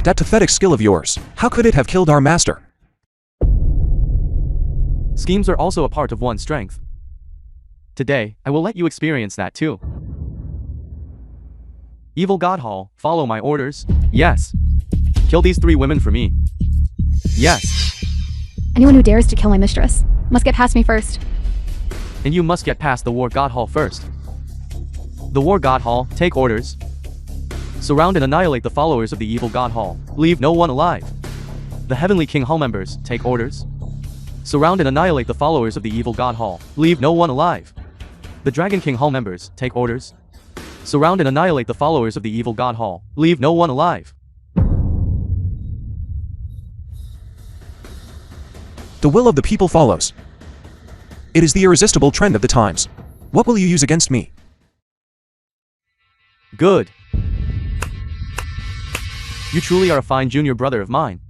Speaker 2: That pathetic skill of yours, how could it have killed our master?
Speaker 4: Schemes are also a part of one's strength. Today, I will let you experience that too. Evil God Hall, follow my orders. Yes. Kill these 3 women for me. Yes.
Speaker 1: Anyone who dares to kill my mistress must get past me first.
Speaker 4: And you must get past the War God Hall first. The War God Hall, take orders. Surround and annihilate the followers of the Evil God Hall. Leave no one alive. The Heavenly King Hall members, take orders. Surround and annihilate the followers of the Evil God Hall. Leave no one alive. The Dragon King Hall members, take orders. Surround and annihilate the followers of the Evil God Hall. Leave no one alive.
Speaker 2: The will of the people follows. It is the irresistible trend of the times. What will you use against me?
Speaker 4: Good. You truly are a fine junior brother of mine.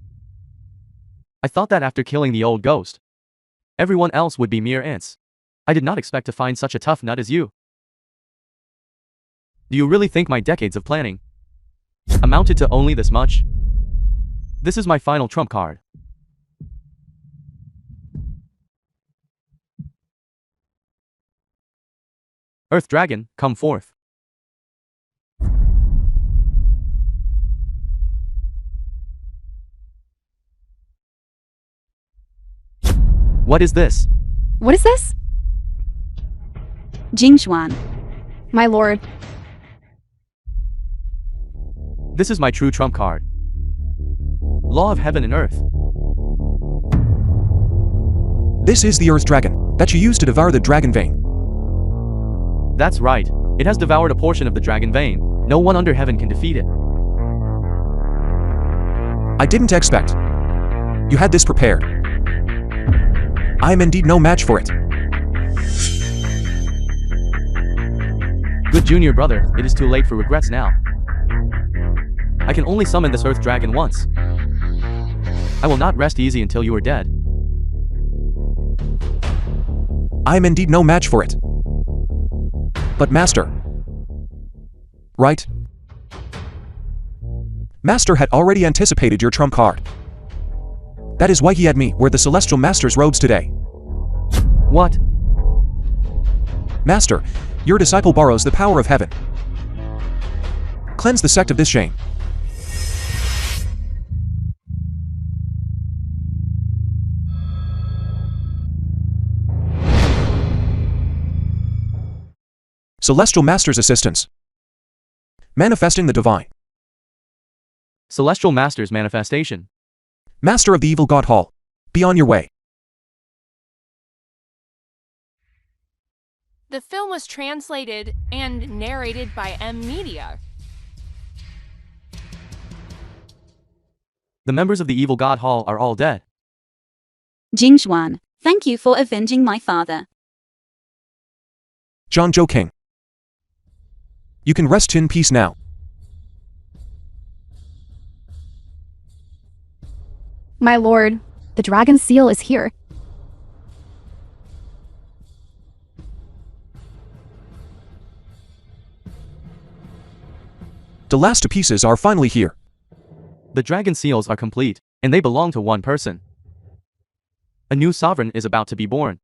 Speaker 4: I thought that after killing the old ghost, everyone else would be mere ants. I did not expect to find such a tough nut as you. Do you really think my decades of planning amounted to only this much? This is my final trump card. Earth Dragon, come forth. What is this?
Speaker 1: What is this?
Speaker 6: Jingshuan.
Speaker 1: My lord.
Speaker 4: This is my true trump card. Law of heaven and earth.
Speaker 2: This is the Earth Dragon that you used to devour the dragon vein.
Speaker 4: That's right. It has devoured a portion of the dragon vein. No one under heaven can defeat it.
Speaker 2: I didn't expect you had this prepared. I am indeed no match for it.
Speaker 4: Good junior brother, it is too late for regrets now. I can only summon this Earth Dragon once. I will not rest easy until you are dead.
Speaker 2: I am indeed no match for it. But Master, right? Master had already anticipated your trump card. That is why he had me wear the Celestial Master's robes today.
Speaker 4: What?
Speaker 2: Master, your disciple borrows the power of heaven. Cleanse the sect of this shame. Celestial Master's assistance. Manifesting the divine.
Speaker 4: Celestial Master's manifestation.
Speaker 2: Master of the Evil God Hall, be on your way.
Speaker 5: The film was translated and narrated by M Media.
Speaker 4: The members of the Evil God Hall are all dead.
Speaker 6: Jingshuan, thank you for avenging my father.
Speaker 2: Zhangzhou King. You can rest in peace now.
Speaker 1: My lord, the dragon seal is here.
Speaker 2: The last two pieces are finally here.
Speaker 4: The dragon seals are complete, and they belong to one person. A new sovereign is about to be born.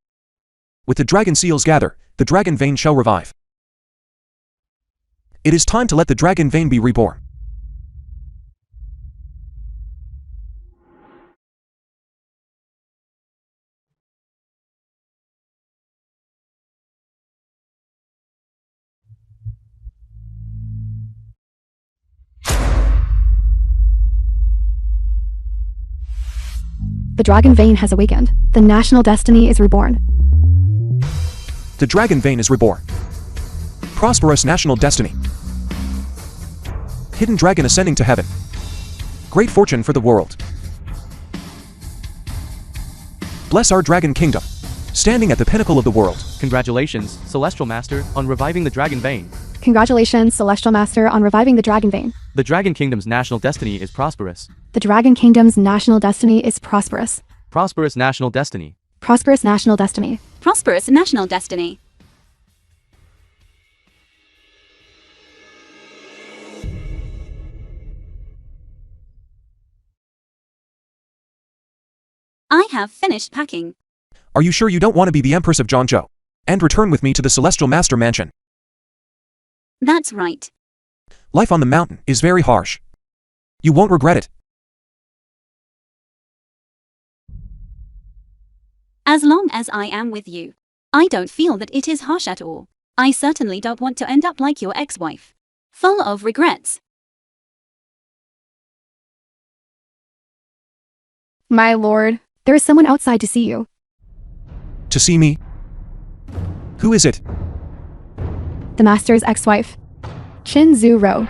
Speaker 2: With the dragon seals gather, the dragon vein shall revive. It is time to let the dragon vein be reborn.
Speaker 1: The dragon vein has awakened. The national destiny is reborn.
Speaker 2: The dragon vein is reborn. Prosperous national destiny. Hidden dragon ascending to heaven. Great fortune for the world. bless our dragon kingdom, standing at the pinnacle of the world.
Speaker 4: Congratulations, Celestial Master, on reviving the Dragon Vein.
Speaker 1: Congratulations, Celestial Master, on reviving the Dragon Vein.
Speaker 4: The Dragon Kingdom's national destiny is prosperous.
Speaker 1: The Dragon Kingdom's national destiny is prosperous.
Speaker 4: Prosperous national destiny.
Speaker 1: Prosperous national destiny.
Speaker 6: Prosperous national destiny. I have finished packing.
Speaker 2: Are you sure you don't want to be the Empress of Zhongzhou and return with me to the Celestial Master Mansion?
Speaker 6: That's right.
Speaker 2: Life on the mountain is very harsh. You won't regret it.
Speaker 6: As long as I am with you, I don't feel that it is harsh at all. I certainly don't want to end up like your ex-wife, full of regrets.
Speaker 1: My lord, there is someone outside to see you.
Speaker 2: To see me? Who is it?
Speaker 1: The Master's ex-wife, Qin Zhu Rou.